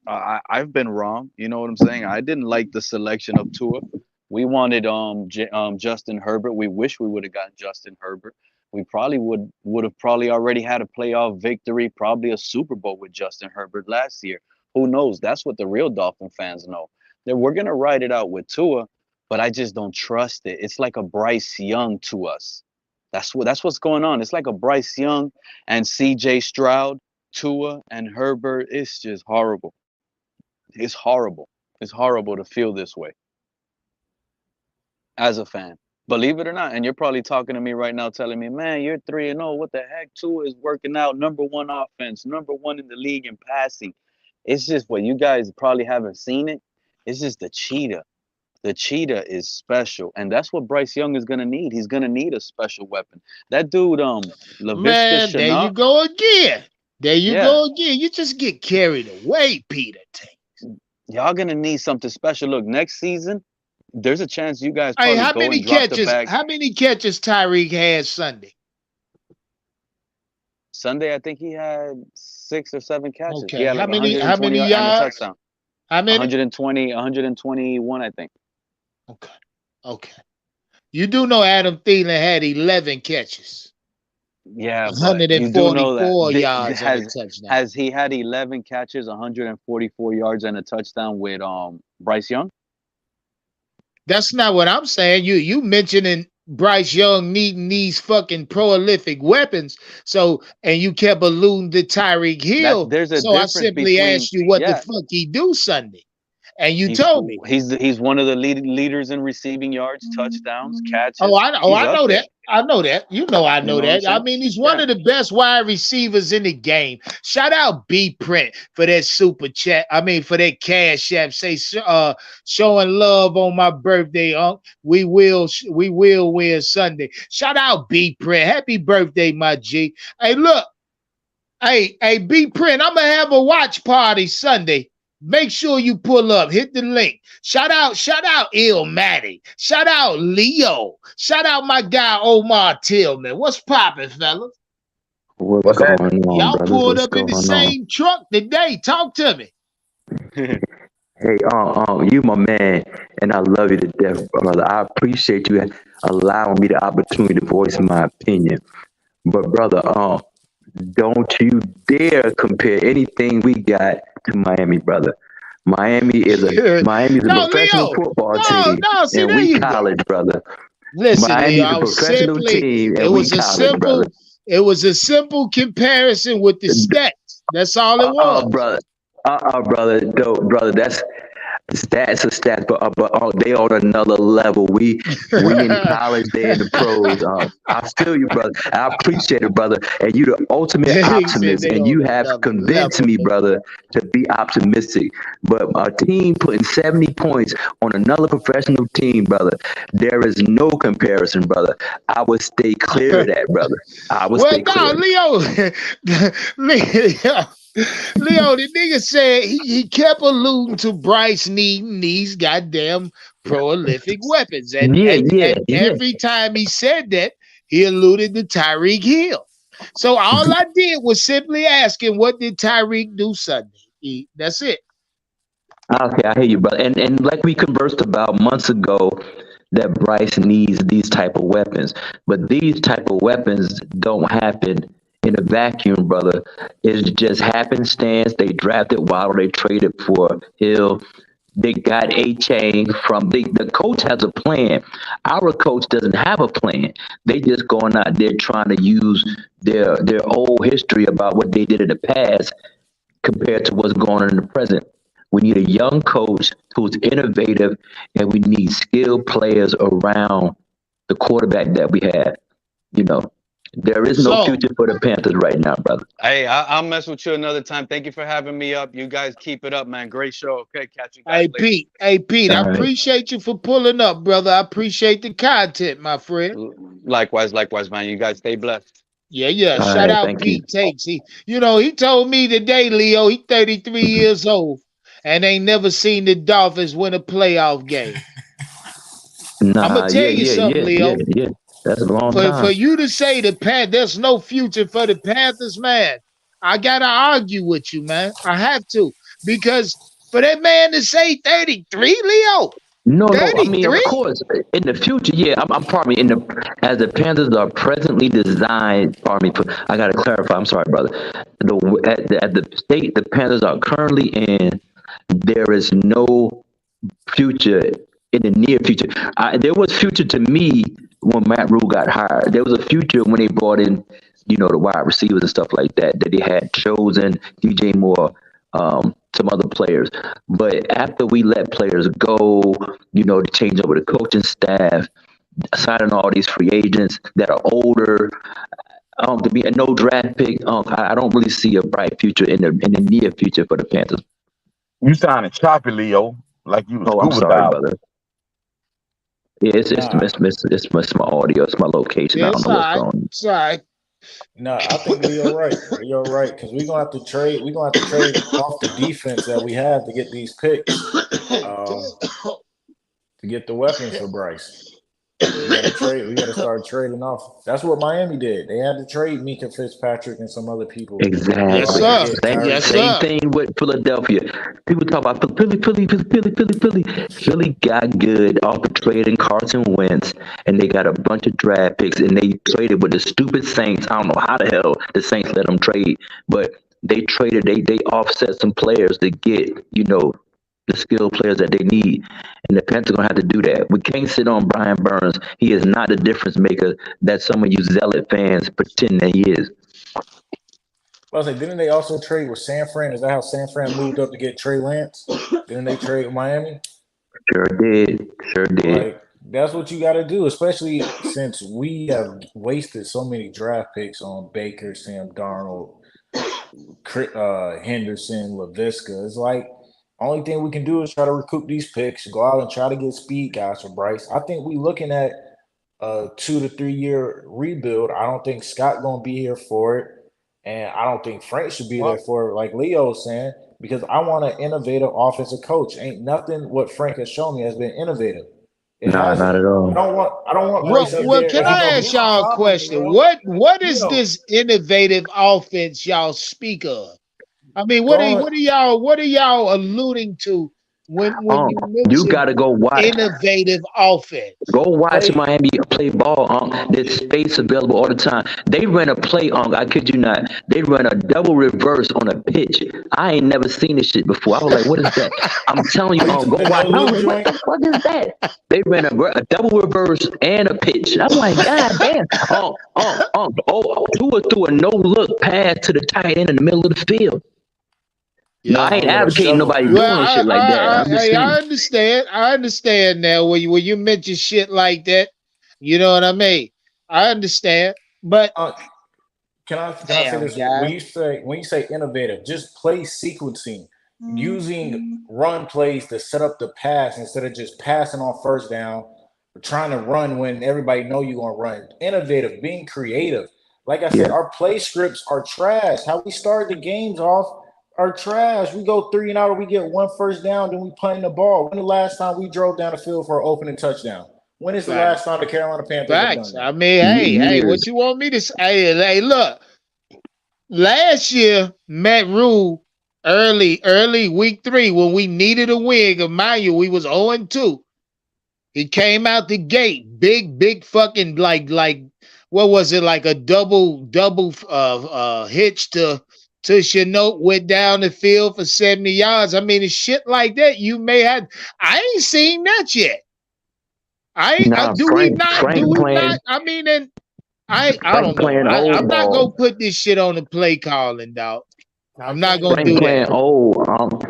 I've been wrong. You know what I'm saying? I didn't like the selection of Tua. We wanted Justin Herbert. We wish we would have gotten Justin Herbert. We probably would have probably already had a playoff victory, probably a Super Bowl with Justin Herbert last year. Who knows? That's what the real Dolphin fans know. That we're gonna ride it out with Tua, but I just don't trust it. It's like a Bryce Young to us. That's what's going on. It's like a Bryce Young and C.J. Stroud, Tua and Herbert. It's just horrible. It's horrible. It's horrible to feel this way as a fan. Believe it or not, and you're probably talking to me right now, telling me, "Man, you're 3-0. What the heck? Tua is working out, #1 offense, #1 in the league in passing." It's just what you guys probably haven't seen it. It's just the cheetah. The cheetah is special, and that's what Bryce Young is gonna need. He's gonna need a special weapon. That dude, Laviska
Man, there you
Shenault.
go again. There you
Yeah,
go again. You just get carried away, Peter.
y'all gonna need something special. Look, next season, there's a chance you guys
Hey,
probably go and drop the bag.
How many catches Tyreek had Sunday?
Sunday, I think he had 6 or 7 catches. He
Okay.
had like
How many
120 and a
yards?
touchdown.
How many?
120, 121, I think.
Okay. You do know Adam Thielen had 11 catches,
Yeah, but you do know that
144 yards and a touchdown.
has he had 11 catches, 144 yards and a touchdown with Bryce Young?
That's not what I'm saying. You mentioning Bryce Young needing these fucking prolific weapons. So, and you kept alluding to Tyreek Hill.
There's a
So I
difference
simply
between
asked you what the
yeah.
fuck he do Sunday. And you told me.
He's one of the leaders in receiving yards, touchdowns,
Oh,
catches.
I
He's up
know
there.
that. I know that. You know I
You
know
know what I'm
that. I
saying?
mean, he's one
Yeah.
of the best wide receivers in the game. Shout out B Print for that super chat. I mean, for that cash app. Say showing love on my birthday, We will win Sunday. Shout out B Print. Happy birthday, my G. Hey, look. Hey, B Print, I'm gonna have a watch party Sunday. Make sure you pull up. Hit the link. Shout out Ilmatic. Shout out Leo. Shout out my guy Omar Tillman. What's poppin', fellas?
What's
What's
going
happening?
on,
Y'all
brothers?
pulled
What's
up in
going
the
on?
same truck today. Talk to me.
Hey, you my man, and I love you to death, brother. I appreciate you allowing me the opportunity to voice my opinion. But brother, don't you dare compare anything we got to Miami, brother. Miami's a
No,
professional
Leo.
football
No,
team,
no. See,
and
there
we
you go.
college, brother.
Listen, Leo,
Miami's
I
a
was
professional
simply,
team,
it
and we
was a
college, brother.
simple comparison with the stats. That's all it
Uh-uh,
was.
brother. Brother. No, brother. That's stats are stats, but they on another level. We in college, they in the pros. I feel you, brother. I appreciate it, brother. And you the ultimate
He said
optimist,
they
and
on
you have
another
convinced
level,
me,
man.
brother, to be optimistic. But a team putting 70 points on another professional team, brother, there is no comparison, brother. I would stay clear of that, brother. I would
Well,
stay
no,
clear.
Leo, the nigga said he kept alluding to Bryce needing these goddamn prolific weapons. And,
Yeah,
and,
yeah,
and
yeah.
every time he said that, he alluded to Tyreek Hill. So all I did was simply ask him, what did Tyreek do Sunday? That's it.
Okay, I hear you, brother. And like we conversed about months ago, that Bryce needs these type of weapons, but these type of weapons don't happen in a vacuum, brother. It's just happenstance. They drafted Waddle, they traded for Hill. They got a chain from the coach has a plan. Our coach doesn't have a plan. They just going out there trying to use their old history about what they did in the past compared to what's going on in the present. We need a young coach who's innovative, and we need skilled players around the quarterback that we have. You know, there is no
So,
future for the Panthers right now, brother.
Hey, I'll mess with you another time. Thank you for having me up. You guys keep it up, man. Great show. Okay, catch you guys later.
Hey, Pete, I
All right.
appreciate you for pulling up, brother. I appreciate the content, my friend.
Likewise, man. You guys stay blessed.
Yeah.
All
Shout
right.
out
Thank you.
Pete Takes. He told me today, Leo, he 33 years old and ain't never seen the Dolphins win a playoff game. I'm
Nah,
gonna tell you something, Leo.
yeah. That's a long
For
time.
you to say there's no future for the Panthers, man, I gotta argue with you, man. I have to. Because for that man to say 33, Leo,
No. I mean, of
33?
course, in the future, yeah. I'm pardon me. As the Panthers are presently designed, pardon me. I gotta clarify. I'm sorry, brother. At the state the Panthers are currently in, there is no future in the near future. There was future to me when Matt Rule got hired. There was a future when they brought in, the wide receivers and stuff like that. That they had chosen DJ Moore, some other players. But after we let players go, to change over the coaching staff, signing all these free agents that are older, to be a no draft pick, I don't really see a bright future in the near future for the Panthers.
You sounding choppy, Leo, like you was
Oh, I'm
scuba
sorry,
diving.
brother. Yeah, it's my audio, it's my location. I
Yeah,
don't
it's
know
all
what's
right.
going on.
It's all right.
No, I think Leo right. Leo right, because we're gonna have to trade. We're gonna have to trade off the defense that we have to get these picks, to get the weapons for Bryce. We gotta trade. We gotta start trading off. That's what Miami did. They had to trade Mika Fitzpatrick and some other people.
Yes,
Exactly.
sir.
Same,
Yes,
same
sir.
thing with Philadelphia. People talk about Philly. Philly got good off of trading Carson Wentz, and they got a bunch of draft picks, and they traded with the stupid Saints. I don't know how the hell the Saints let them trade, but they traded. They offset some players to get the skilled players that they need. And the Panthers are going to have to do that. We can't sit on Brian Burns. He is not the difference maker that some of you zealot fans pretend that he is.
I was like, didn't they also trade with San Fran? Is that how San Fran moved up to get Trey Lance? Didn't they trade with Miami?
Sure did.
Like, that's what you got to do, especially since we have wasted so many draft picks on Baker, Sam Darnold, Henderson, LaVisca. It's like, only thing we can do is try to recoup these picks, go out and try to get speed guys for Bryce. I think we looking at a 2 to 3 year rebuild. I don't think Scott going to be here for it. And I don't think Frank should be there for it, like Leo was saying, because I want an innovative offensive coach. Ain't nothing what Frank has shown me has been innovative.
Not at all.
I don't want Bryce up there.
Can I ask y'all a question? What is this innovative offense y'all speak of? I mean, what are y'all alluding to when you mention
you gotta go watch
innovative offense?
Go watch Miami play ball. There's space available all the time. They ran a play. I kid you not. They run a double reverse on a pitch. I ain't never seen this shit before. I was like, what is that? I'm telling you, go watch. I was like, what the fuck is that? They ran a double reverse and a pitch. I'm like, God damn. Tua threw a no look pass to the tight end in the middle of the field. No, I ain't advocating nobody doing shit like that.
I understand now when you mention shit like that. You know what I mean? I understand, but
can I say this? When you say innovative, just play sequencing, using run plays to set up the pass instead of just passing on first down, or trying to run when everybody know you're gonna run. Innovative, being creative. Like I said, our play scripts are trash. How we start the games off are trash. We go 3 and out, or we get 1 first down, then we punt the ball. When the last time we drove down the field for an opening touchdown? When is the last time the Carolina Panthers have done that?
I mean, hey, what you want me to say? Hey, look. Last year, Matt Rule, early week 3, when we needed a win, mind you, we was 0-2. He came out the gate, big fucking like what was it, like a double hitch to Chenault, went down the field for 70 yards. I mean, it's shit like that. You may have. I ain't seen that yet. I mean, and I don't know. I'm not gonna put this shit on the play calling, dog. I'm not gonna do that.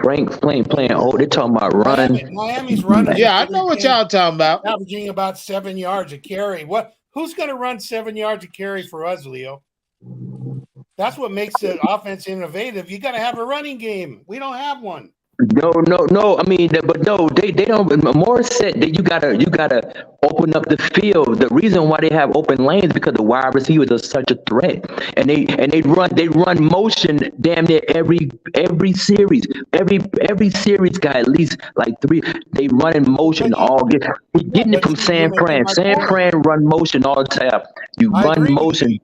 Frank's playing old. They're talking about run.
Miami's running.
Yeah, I know what y'all talking about.
Averaging about 7 yards a carry. Who's gonna run 7 yards a carry for us, Leo? That's what makes the offense innovative. You got to have a running game. We don't have one.
No. I mean, but no, they don't. Morris said that you gotta open up the field. The reason why they have open lanes because the wide receivers are such a threat, and they run motion damn near every series. Every series got at least like 3. They run in motion getting it from San Fran. San Fran run motion all the time. You run motion.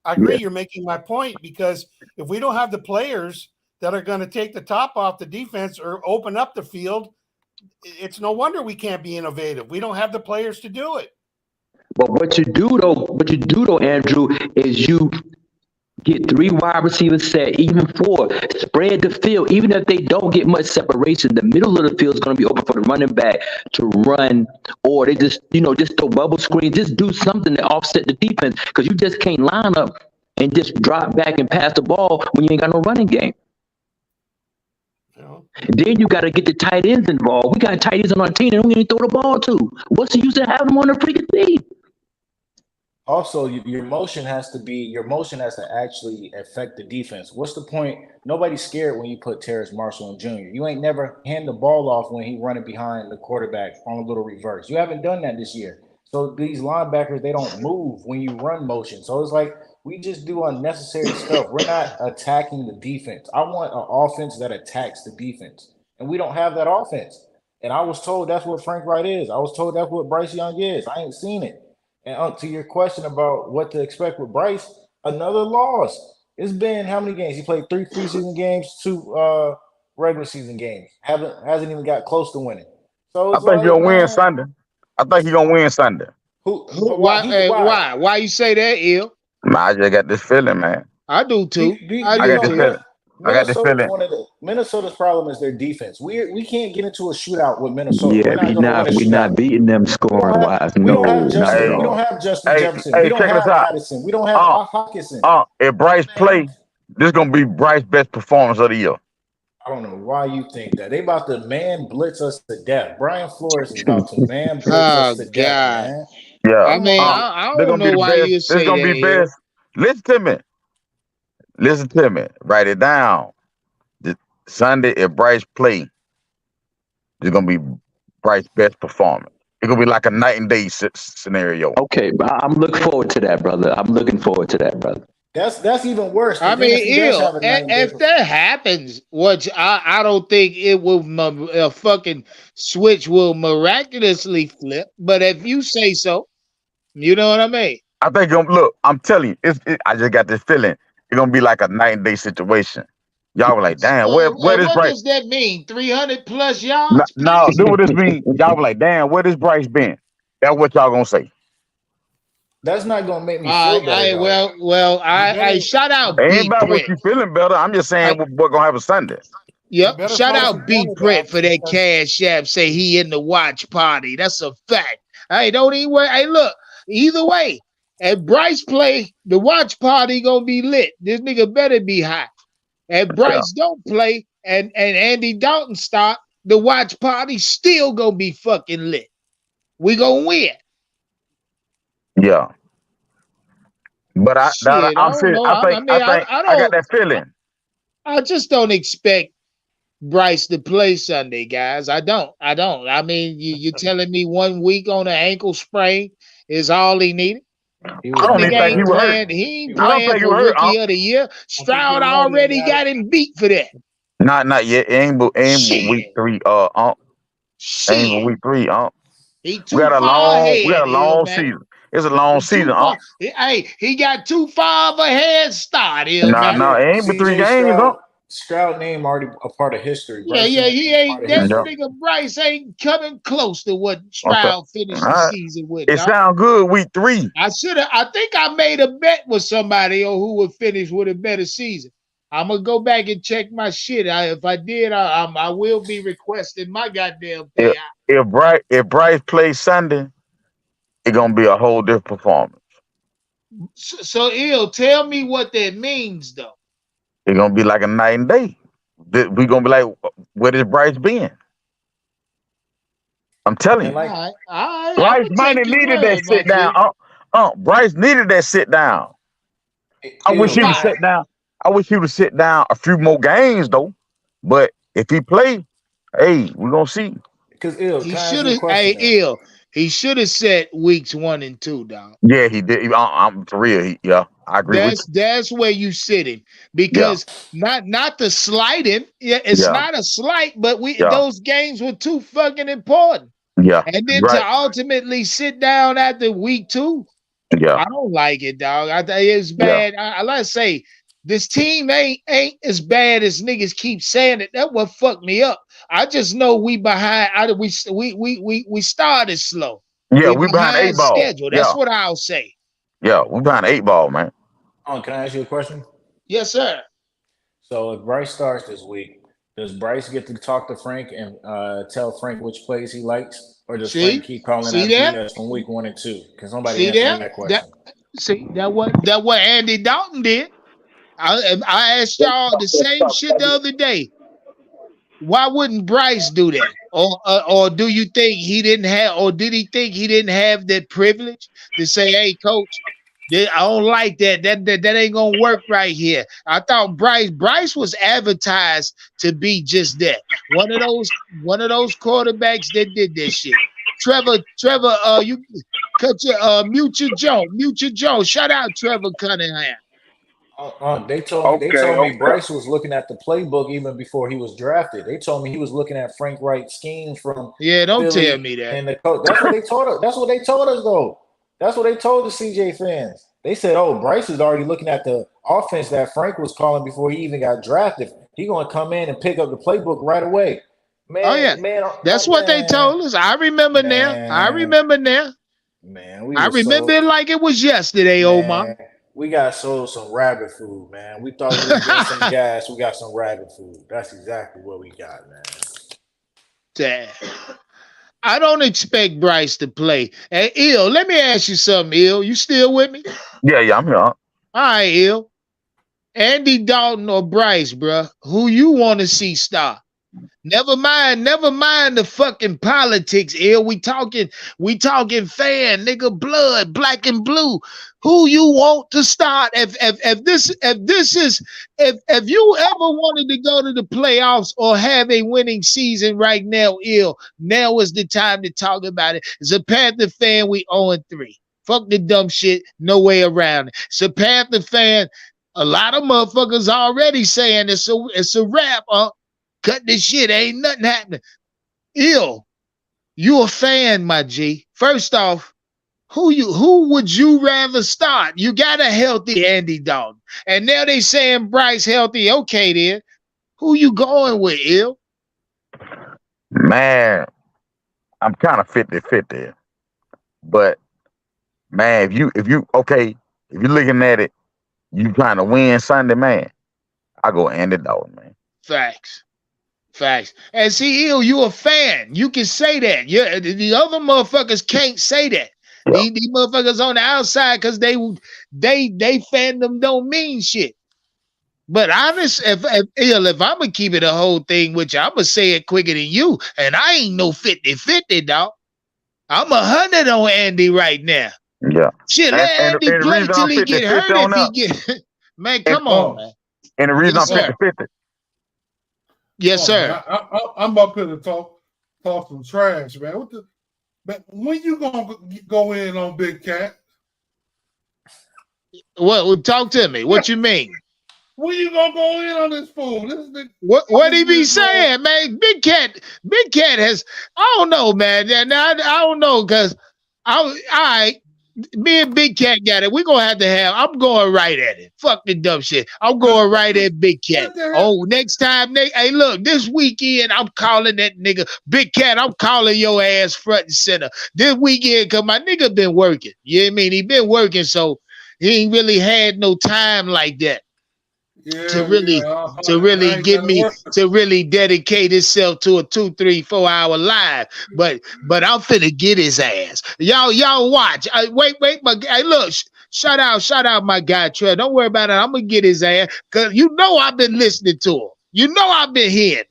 I agree. You're making my point, because if we don't have the players that are going to take the top off the defense or open up the field, it's no wonder we can't be innovative. We don't have the players to do it.
But what you do though, Andrew, is you get 3 wide receivers set, even 4. Spread the field, even if they don't get much separation. The middle of the field is going to be open for the running back to run, or they just throw bubble screen. Just do something to offset the defense, because you just can't line up and just drop back and pass the ball when you ain't got no running game. Then you got to get the tight ends involved. We got tight ends on our team and we ain't throw the ball to. What's the use of having them on the freaking team?
Also, your motion has to actually affect the defense. What's the point? Nobody's scared when you put Terrace Marshall and Jr. You ain't never hand the ball off when he running behind the quarterback on a little reverse. You haven't done that this year. So these linebackers, they don't move when you run motion. So it's like we just do unnecessary stuff. We're not attacking the defense. I want an offense that attacks the defense. And we don't have that offense. And I was told that's what Frank Wright is. I was told that's what Bryce Young is. I ain't seen it. And to your question about what to expect with Bryce, another loss. It's been how many games? He played 3 preseason games, 2 regular season games. Hasn't even got close to winning. So
I think he'll win Sunday. I think he's gonna win Sunday.
Why? Why you say that, Il?
I just got this feeling, man.
I do too.
I got this feeling. I got the feeling.
Minnesota's problem is their defense. We can't get into a shootout with Minnesota.
Yeah,
We're not going to win a
we're not
shootout.
beating them scoring wise. No, not at
We don't
all.
have Justin
Hey,
Jefferson. We don't
check this
have
out.
Addison. We don't have Hawkinson.
If Bryce play, this is gonna be Bryce's best performance of the year.
I don't know why you think that. They about to man blitz us to death. Brian Flores is about to man blitz us to death, man.
Yeah.
I mean, I
They're
don't
gonna be
know
the
why
best.
you
This
say
gonna
that,
be
Hill.
best. Listen to me. Write it down. Sunday, if Bryce play, it's gonna be Bryce's best performance. It's gonna be like a night and day scenario.
Okay, I'm looking forward to that, brother. I'm looking forward to that, brother.
That's even worse.
I mean, if
if
that happens, which I don't think it will, a fucking switch will miraculously flip. But if you say so, you know what I mean.
I think look. I'm telling you, I just got this feeling. It's gonna be like a night and day situation. Y'all were like, damn, where
And
this
what
Bryce?
does that mean? 300 plus yards?
No, do what this mean. Y'all were like, damn, where this Bryce been? That's what y'all gonna say.
That's not gonna make me feel better.
I shout out
It ain't
B
about what
Print.
you feeling better. I'm just saying what gonna happen Sunday.
Yep. Shout out B Print for that cash app. Say he in the watch party. That's a fact. Hey, don't even worry. Hey, look. Either way, if Bryce play, the watch party gonna be lit. This nigga better be hot. If Bryce don't play and Andy Dalton start, the watch party still gonna be fucking lit. We gonna win.
Yeah. But I
don't know.
I got that feeling.
I just don't expect Bryce to play Sunday, guys. I don't. I mean, you're telling me 1 week on an ankle sprain is all he needed?
I don't even think he was hurt.
He ain't playing for Rookie of the Year. Stroud already got him beat for that.
Not yet. It ain't week 3. Ain't but week 3.
We got a
long season. It's a long season.
Hey, he got too far of a head start,
No, it ain't but 3 games.
Stroud name already a part of history.
Yeah, he ain't. That nigga Bryce ain't coming close to what Stroud finished the season with.
It sound good week 3.
I think I made a bet with somebody on who would finish with a better season. I'm gonna go back and check my shit. If I did, I will be requesting my goddamn payout.
If Bryce plays Sunday, it's gonna be a whole different performance.
So tell me what that means, though.
It's gonna be like a night and day. We gonna be like, where has Bryce been? I'm telling you. Bryce might have needed that sit down. Bryce needed that sit down. I wish he would sit down. I wish he would sit down a few more games though. But if he play, hey, we're gonna see.
Because
he should have set weeks 1 and 2, dog.
Yeah, he did. I'm for real. I agree with you.
That's where you sit him, because not to slight him. Yeah, it's not a slight, but those games were too fucking important.
Yeah,
and then to ultimately sit down after week 2.
Yeah,
I don't like it, dog. I think it's bad. I like to say this team ain't as bad as niggas keep saying it. That's what fucked me up. I just know we behind. We started slow.
Yeah, we behind 8 ball.
Schedule. That's what I'll say.
Yeah, we behind 8 ball, man.
Can I ask you a question?
Yes, sir.
So if Bryce starts this week, does Bryce get to talk to Frank and tell Frank which plays he likes, or does Frank keep calling out BS from week 1 and 2? Can somebody answer that question?
That what Andy Dalton did. I asked y'all the same shit the other day. Why wouldn't Bryce do that? Or do you think he didn't have, or did he think he didn't have that privilege to say, hey, coach, I don't like that. That ain't gonna work right here. I thought Bryce was advertised to be just that. One of those quarterbacks that did that shit. Trevor, you cut your mute your Joe. Shout out Trevor Cunningham.
They told me Bryce was looking at the playbook even before he was drafted. They told me he was looking at Frank Wright's schemes from
don't
Philly
tell me that.
And the coach. That's what they told us. That's what they told us, though. That's what they told the CJ fans. They said, "Oh, Bryce is already looking at the offense that Frank was calling before he even got drafted. He's going to come in and pick up the playbook right away." Man,
that's what they told us. I remember now.
Man,
I remember it like it was yesterday, Omar.
we got sold some rabbit food, man. We thought we was getting some gas. We got some rabbit food. That's exactly what we got, man.
Damn. I don't expect Bryce to play. Hey, Ill, let me ask you something, Ill. You still with me?
Yeah, I'm here.
All right, Ill. Andy Dalton or Bryce, bruh. Who you want to see start? Never mind the fucking politics, Ill. We talking fan, nigga, blood, black and blue. Who you want to start? If you ever wanted to go to the playoffs or have a winning season right now, Ill, now is the time to talk about it. As a Panther fan, we 0-3. Fuck the dumb shit, no way around it. As a Panther fan, a lot of motherfuckers already saying it's a wrap, cut this shit, ain't nothing happening. Ill, you a fan, my G. First off, who would you rather start? You got a healthy Andy Dalton. And now they saying Bryce healthy. Okay, then. Who you going with, Ill?
Man, I'm kind of 50-50. But man, if you looking at it, you trying to win Sunday, man, I go Andy Dalton, man.
Facts. And see, Ill, you a fan. You can say that. Yeah, the other motherfuckers can't say that. Yep. These motherfuckers on the outside, because they fandom don't mean shit. But honest, if I'm gonna keep it a whole thing with you, I'm gonna say it quicker than you. And I ain't no 50-50, dog. I'm 100 on Andy right now.
Yeah.
Shit, let Andy play till he get hurt. If he get man, come on, man.
And the reason
Yes,
I'm
sir.
50-50.
Yes, sir.
I'm up here to talk some trash, man. When you gonna go in on Big Cat?
What? Talk to me. What you mean?
When you gonna go in on this fool?
What he be saying, man? Big Cat has. I don't know, man. Now I don't know, because me and Big Cat got it. We're gonna have to have. I'm going right at it. Fuck the dumb shit. I'm going right at Big Cat. Oh, next time, hey, look, this weekend I'm calling that nigga Big Cat. I'm calling your ass front and center this weekend, because my nigga been working. You know what I mean? He been working, so he ain't really had no time like that. To really dedicate himself to a 2, 3, 4 hour live, but I'm finna get his ass. Y'all watch. Wait, but hey, look, shout out my guy Trey. Don't worry about it. I'm gonna get his ass, because you know I've been listening to him. You know I've been hearing.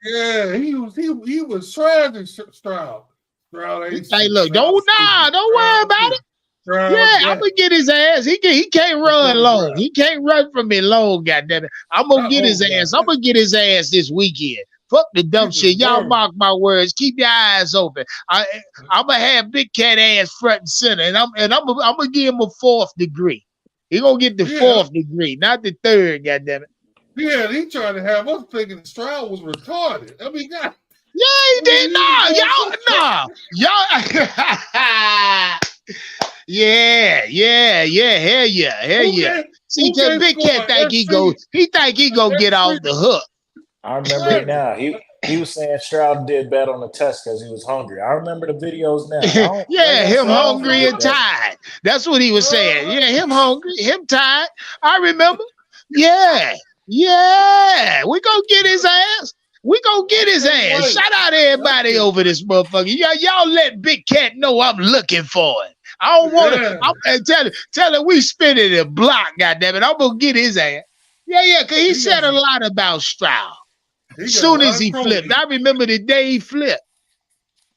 Yeah, he was trashing Stroud.
Hey, look, don't worry about it. I'm gonna get his ass. He can't run long. He can't run from me long, goddammit. I'm gonna get his ass. I'm gonna get his ass this weekend. Fuck the dumb shit. Y'all mark my words. Keep your eyes open. I'm gonna have Big Cat ass front and center, and I'm gonna give him a 4th degree. He gonna get the 4th degree, not the 3rd, goddammit.
Yeah, he trying to have us thinking Stroud was retarded. I mean, God.
Yeah, he did. Y'all. Yeah, hell yeah. See, Big Cat think he go get off the hook.
I remember it now. He was saying Stroud did bad on the test because he was hungry. I remember the videos now.
Yeah, him hungry and tired. That's what he was saying. Yeah, him hungry, him tired. I remember. Yeah. We gonna get his ass. Shout out everybody over this motherfucker. Y'all let Big Cat know I'm looking for it. I don't want to. Tell him we spinning a block, goddammit. I'm gonna get his ass. Yeah, because he said a lot about Stroud. As soon as he flipped, I remember the day he flipped.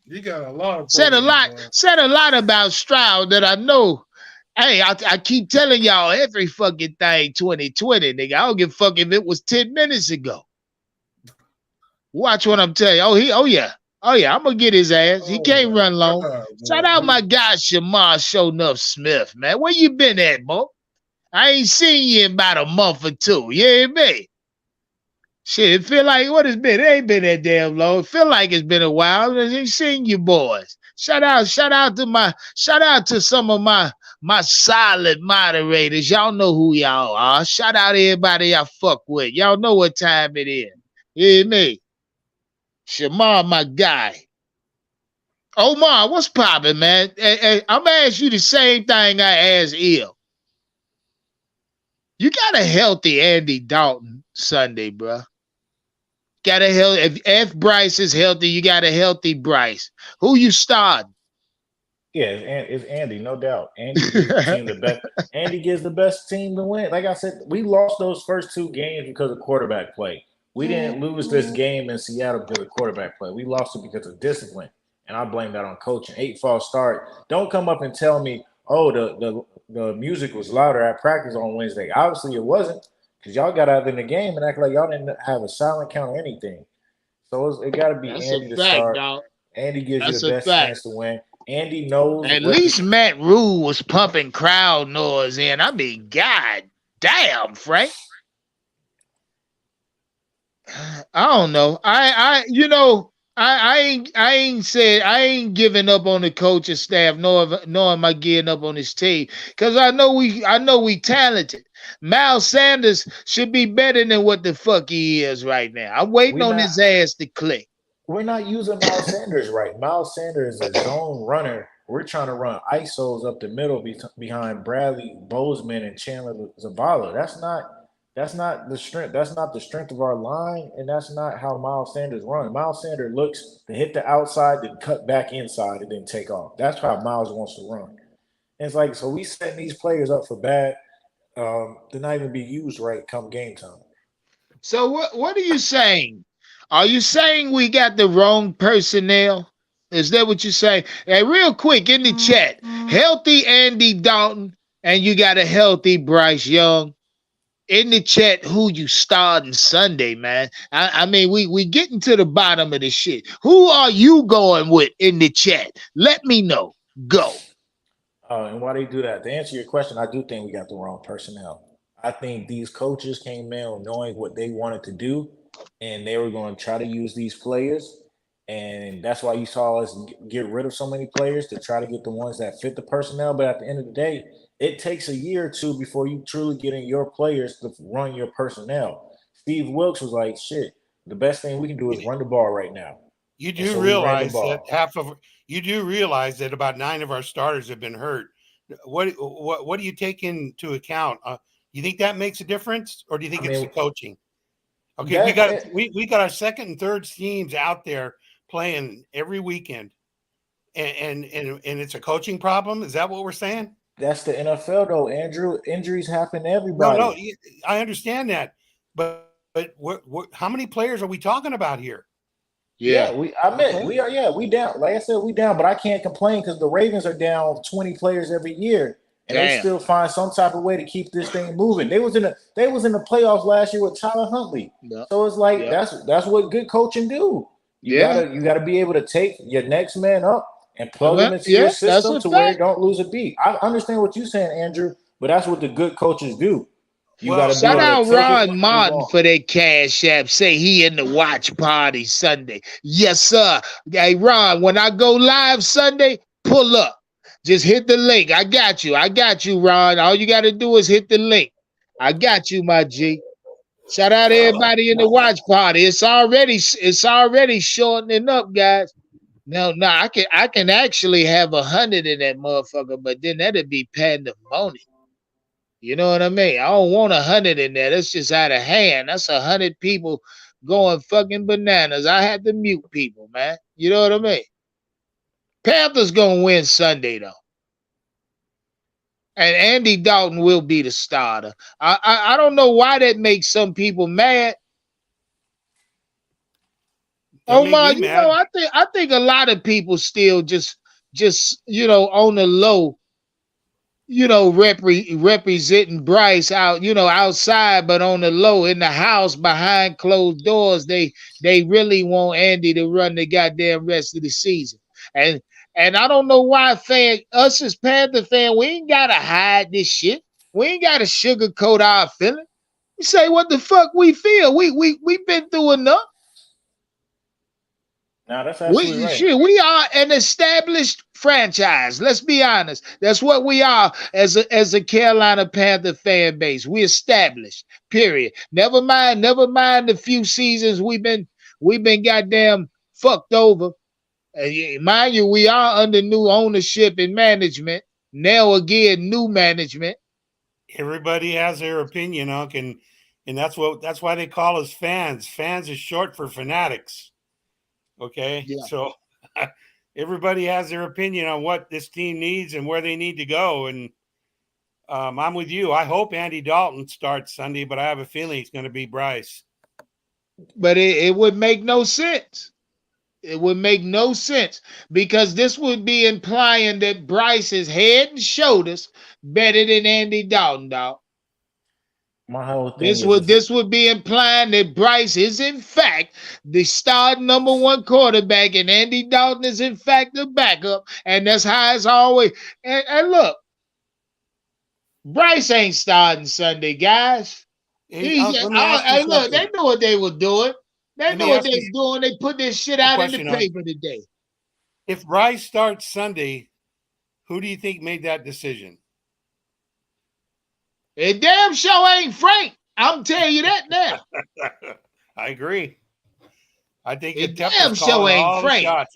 He got a lot of
said a lot about Stroud that I know. Hey, I keep telling y'all every fucking thing 2020, nigga. I don't give a fuck if it was 10 minutes ago. Watch what I'm telling you. Oh yeah, I'm gonna get his ass. He can't run long. Shout out my guy Shamar Shownuff Smith, man. Where you been at, boy? I ain't seen you in about a month or 2. You hear me? Shit, it feel like what it's been. It ain't been that damn long. It feel like it's been a while. I ain't seen you boys. Shout out to some of my solid moderators. Y'all know who y'all are. Shout out to everybody I fuck with. Y'all know what time it is. You hear me? Shamar, my guy. Omar, what's poppin', man? I'm gonna ask you the same thing I asked Il. You got a healthy Andy Dalton Sunday, bro. Got a healthy. If Bryce is healthy, you got a healthy Bryce. Who you starting?
Yeah, it's Andy, no doubt. Andy gives the team the best. Andy gives the best team to win. Like I said, we lost those first two games because of quarterback play. We didn't lose this game in Seattle because of quarterback play. We lost it because of discipline, and I blame that on coaching. 8 false start. Don't come up and tell me, oh, the music was louder at practice on Wednesday. Obviously, it wasn't because y'all got out in the game and act like y'all didn't have a silent count or anything. So it got to be
That's a
Andy to
fact,
start.
dog.
Andy gives you
That's
the
a
best
fact.
chance to win. Andy knows
At
what
least Matt Rule was pumping crowd noise in. I mean, god damn, Frank. I don't know. I ain't giving up on the coaching staff, nor am I giving up on his team. Cause I know we talented. Miles Sanders should be better than what the fuck he is right now. I'm waiting
we
on
not
his ass to click.
we're not using Miles Sanders right. Miles Sanders is a zone runner. We're trying to run ISOs up the middle behind Bradley Bozeman and Chandler Zavala. That's not the strength. That's not the strength of our line, and that's not how Miles Sanders runs. Miles Sanders looks to hit the outside, then cut back inside, and then take off. That's how Miles wants to run. And it's like so we setting these players up for bad. To not even be used right come game time.
So what are you saying? Are you saying we got the wrong personnel? Is that what you're saying? Hey, real quick in the chat, healthy Andy Dalton, and you got a healthy Bryce Young. In the chat, who you starting Sunday, man? I mean, we getting to the bottom of this shit. Who are you going with in the chat? Let me know. Go.
And why they do that? To answer your question, I do think we got the wrong personnel. I think these coaches came in knowing what they wanted to do, and they were going to try to use these players, and that's why you saw us get rid of so many players to try to get the ones that fit the personnel. But at the end of the day, it takes a year or two before you truly get in your players to run your personnel. Steve Wilkes was like, "Shit, the best thing we can do is run the ball right now,"
You
and
do
so we ran the
realize that
ball.
about 9 of our starters have been hurt. What do you take into account? You think that makes a difference, or do you think
I
it's the
mean,
coaching? Okay,
that it,
we got our second and third teams out there playing every weekend, and it's a coaching problem. Is that what we're saying?
that's the NFL though, Andrew. Injuries happen to
No,
everybody.
I understand that, but how many players are we talking about here?
Yeah,
Yeah.
I admit
Okay,
we are. Yeah, we down. Like I said, we down, but I can't complain because the Ravens are down 20 players every year, and they
Damn.
still find some type of way to keep this thing moving. They was in the playoffs last year with Tyler Huntley.
Yep.
So it's like
Yep.
that's what good coaching do. You
Yeah.
gotta you gotta be able to take your next man up and plug them
Well,
into your
yeah, that's
system
a
to where
fact.
it don't lose a beat. I understand what you're saying, Andrew, but that's what the good coaches do. You got
well,
to be
Shout
able to
out
take it
Ron
and move
Martin
on.
for that cash app. Say he in the watch party Sunday. Yes, sir. Hey, Ron, when I go live Sunday, pull up. Just hit the link. I got you. I got you, Ron. All you got to do is hit the link. I got you, my G. Shout out everybody in the watch party. It's already shortening up, guys. No, I can actually have 100 in that motherfucker, but then that'd be pandemonium. You know what I mean? I don't want 100 in there. That's just out of hand. That's 100 people going fucking bananas. I had to mute people, man. You know what I mean? Panthers gonna win Sunday though, and Andy Dalton will be the starter. I don't know why that makes some people mad.
don't make
Omar,
me mad.
I think a lot of people still just on the low representing Bryce out, outside, but on the low in the house behind closed doors, they really want Andy to run the goddamn rest of the season. And and I don't know why us as Panther fan, we ain't gotta hide this shit. We ain't gotta sugarcoat our feeling. We say what the fuck we feel. We been through enough.
Now that's absolutely
We
right.
shit, we are an established franchise. Let's be honest. That's what we are as a Carolina Panther fan base. We established. Period. Never mind the few seasons we've been goddamn fucked over. Mind you, we are under new ownership and management. Now again, new management.
Everybody has their opinion, Unc, and that's why they call us fans. Fans is short for fanatics. Okay,
Yeah.
so everybody has their opinion on what this team needs and where they need to go. And I'm with you. I hope Andy Dalton starts Sunday, but I have a feeling it's going to be Bryce.
But it would make no sense. It would make no sense because this would be implying that Bryce is head and shoulders better than Andy Dalton, dog.
My whole thing
This
is
would be implying that Bryce is in fact the starting number one quarterback and Andy Dalton is in fact the backup, and that's how it's always. And look, Bryce ain't starting Sunday, guys.
Hey, Unc, let me ask you
Hey, look,
something.
they knew what they were doing. They
Let
knew
me
what
ask
they
you
were doing. They put this shit
a
out in the
question, Unc.
paper today.
If Bryce starts Sunday, who do you think made that decision?
It damn sure ain't Frank. I'm telling you that now.
I agree. I think
It
Atep
damn
was
sure
calling
ain't
all the
Frank.
shots.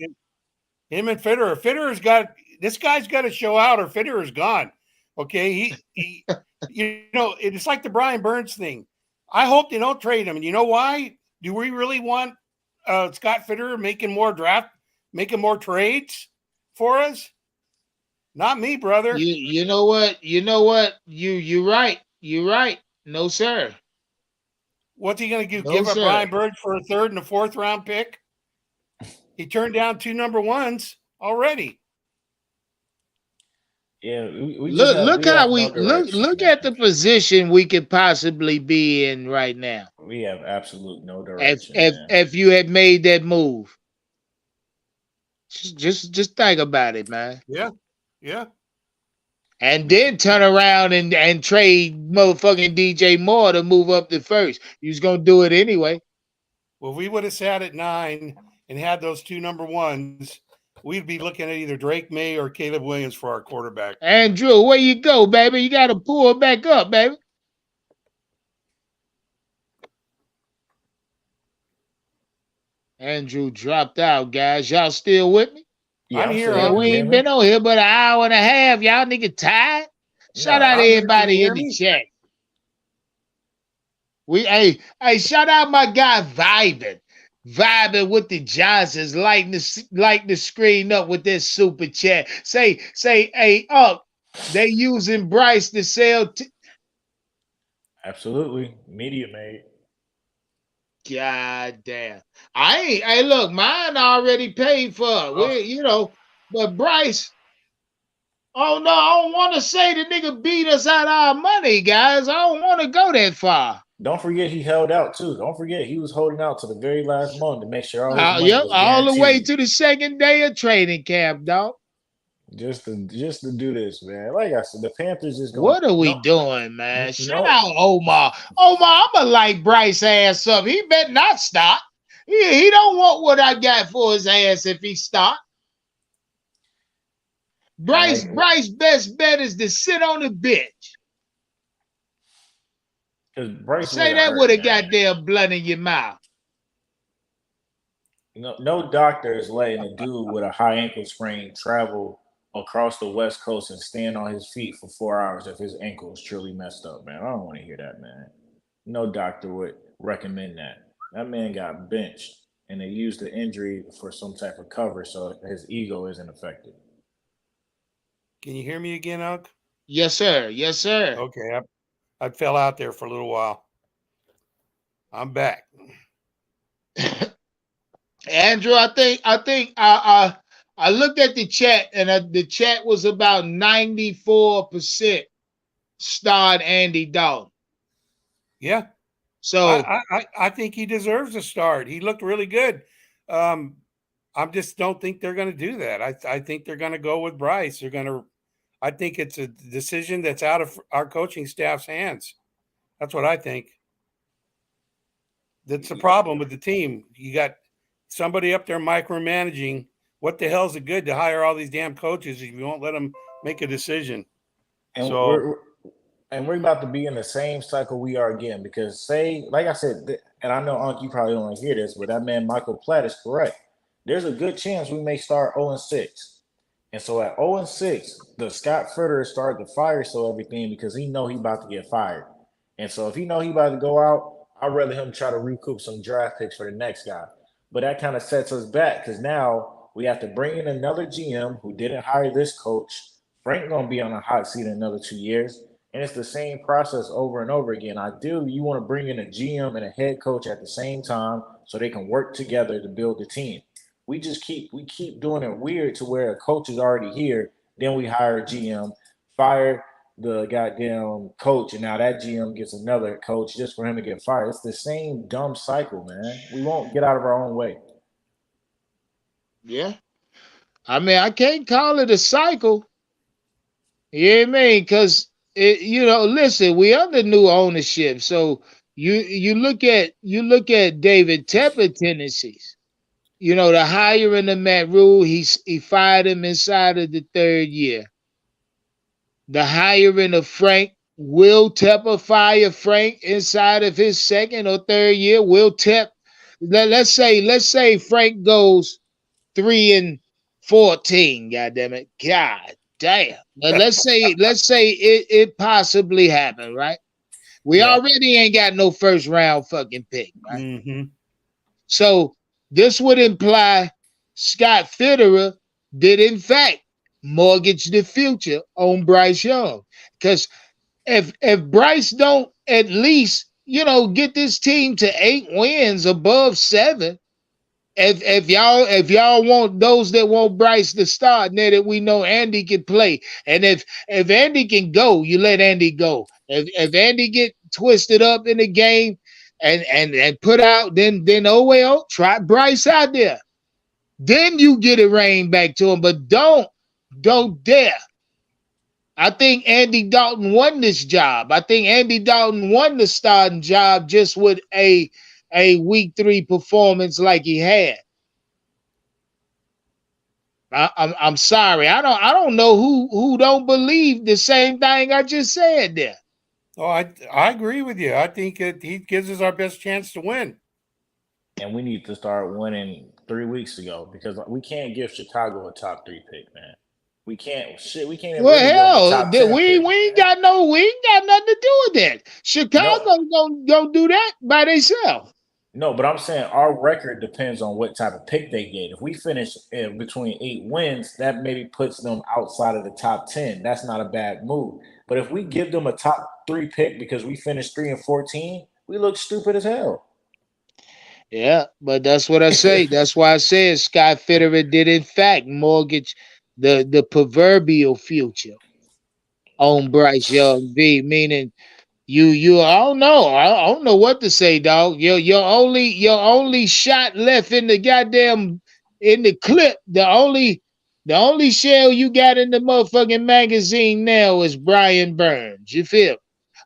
Him and Fitterer. Fitterer's got this guy's got to show out, or Fitterer's gone. Okay, he you know, it's like the Brian Burns thing. I hope they don't trade him. And you know why? Do we really want Scott Fitterer making more trades for us? Not me, brother.
You know what? You're right. You're right. No, sir.
What's he going to do?
No,
Give up
sir.
Brian Burns for a third and a fourth round pick? He turned down 2 number ones already.
yeah. We just
Look
have
look
we
how
have no direction,
look
man.
at the position we could possibly be in right now.
We have absolute no
If
direction,
if
man.
if you had made that move. Just think about it, man.
Yeah. Yeah.
And then turn around and trade motherfucking DJ Moore to move up to first. You was gonna do it anyway.
Well, we would have sat at 9 and had those 2 number ones. We'd be looking at either Drake May or Caleb Williams for our quarterback.
Andrew, where you go, baby? You gotta pull it back up, baby. Andrew dropped out, guys. Y'all still with me?
Yeah,
I'm
I'm
here,
still
Man,
here.
Unc.
we
You hear
ain't
me?
been on here but an hour and a half. Y'all nigga tired? Shout
No,
out to
I'm here. Can you
everybody
hear
in the
me?
chat. Hey, shout out my guy vibing with the Johnsons, lighting the screen up with this super chat. Say, hey, they using Bryce to sell.
absolutely. Media made.
God damn. Hey, look, mine already paid for. But Bryce. Oh no, I don't want to say the nigga beat us out of our money, guys. I don't want to go that far.
Don't forget he held out too. Don't forget he was holding out to the very last moment to make sure all his money
Yep,
was
all the way
guaranteed.
to the second day of training camp, dog.
Just to do this, man. Like I said, the Panthers is going
What are we
no
doing, man? Shout
no.
out Omar. I'ma light Bryce ass up. He better not stop. He don't want what I got for his ass if he stop.
And like
Bryce best bet is to sit on the bench.
because Bryce
Say
wasn't
that with
hurt,
a
man.
goddamn blood in your mouth.
No doctor is letting a dude with a high ankle sprain travel across the West Coast and stand on his feet for 4 hours if his ankle is truly messed up, man. I don't want to hear that, man. No doctor would recommend that. That man got benched and they used the injury for some type of cover so his ego isn't affected.
Can you hear me again, Unc?
Yes, sir. Yes, sir.
Okay. I fell out there for a little while. I'm back.
Andrew, I think I looked at the chat and the chat was about 94% starred Andy Dalton.
Yeah.
So
I think he deserves a start. He looked really good. I just don't think they're going to do that. I think they're going to go with Bryce. I think it's a decision that's out of our coaching staff's hands. That's what I think. That's the problem with the team. You got somebody up there micromanaging. What the hell is it good to hire all these damn coaches if you won't let them make a decision?
And
So
we're about to be in the same cycle we are again because like I said, and I know Unc, you probably don't want to hear this, but that man Michael Platt is correct. There's a good chance we may start 0-6. And so at 0-6, the Scott Fritter started to fire so everything because he know he about to get fired. And so if he know he about to go out, I'd rather him try to recoup some draft picks for the next guy. But that kind of sets us back because now we have to bring in another GM who didn't hire this coach. Frank gonna be on a hot seat in another 2 years. And it's the same process over and over again. Ideally, you want to bring in a GM and a head coach at the same time so they can work together to build the team. We keep doing it weird to where a coach is already here, then we hire a GM, fire the goddamn coach, and now that GM gets another coach just for him to get fired. It's the same dumb cycle, man. We won't get out of our own way.
Yeah. I mean, I can't call it a cycle. You know what I mean? Because listen, we under new ownership. So you look at David Tepper tendencies. The hiring of Matt Rule, he fired him inside of the third year. The hiring of Frank, will Tepper fire Frank inside of his second or third year? Let's say Frank goes 3-14. God damn it. God damn. But let's say it possibly happened, right? We
Yeah.
already ain't got no first round fucking pick, right?
Mm-hmm.
So this would imply Scott Fitterer did in fact mortgage the future on Bryce Young. Because if Bryce don't at least, get this team to 8 wins above 7, if y'all want those that want Bryce to start, now that we know Andy can play, and if Andy can go, you let Andy go. If Andy get twisted up in the game and put out, then oh well, try Bryce out there. Then you get it rain back to him, but don't dare. I think Andy Dalton won this job. I think Andy Dalton won the starting job just with a week 3 performance like he had. I'm sorry. I don't know who don't believe the same thing I just said there.
Oh, I agree with you. I think he gives us our best chance to win.
And we need to start winning 3 weeks ago because we can't give Chicago a top 3 pick, man. We can't We can't even
Well,
really give them a
hell,
top 10
we
pick,
ain't
man.
got nothing to do with that. Chicago
No,
gonna do that by themselves.
no, but I'm saying our record depends on what type of pick they get. If we finish in between 8 wins, that maybe puts them outside of the top 10. That's not a bad move. But if we give them a top 3 pick because we finished 3-14, we look stupid as hell.
Yeah, but that's what I say. That's why I said Scott Fitterer did in fact mortgage the proverbial future on Bryce Young V, meaning you I don't know. I don't know what to say, dog. Your only shot left in the goddamn in the clip. The only shell you got in the motherfucking magazine now is Brian Burns. You feel?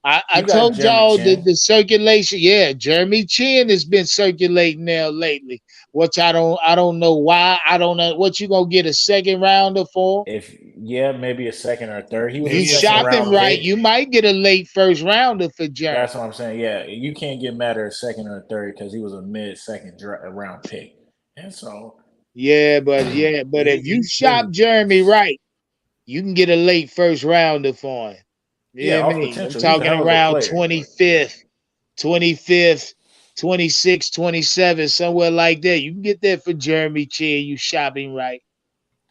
I
You got
told
Jeremy
y'all
Chin.
the circulation. Yeah, Jeremy Chin has been circulating now lately, which I don't know why. I don't know what you gonna get a second rounder for.
If Yeah, maybe a second or third. He was a
You
Maybe a
second
second.
shopping
round
right.
pick.
You might get a late first rounder for
That's
Jeremy.
what I'm saying. Yeah, you can't get mad at a second or a third because he was a mid second round pick, and so
Yeah, but if you
He's
shop
been.
Jeremy right, you can get a late first rounder for him. You
yeah,
know what I
off
mean? I'm
potential, he's a
talking
hell of a
around
player.
25th, 25th, 26th, 27th, somewhere like that. You can get that for Jeremy Chin. You shopping right.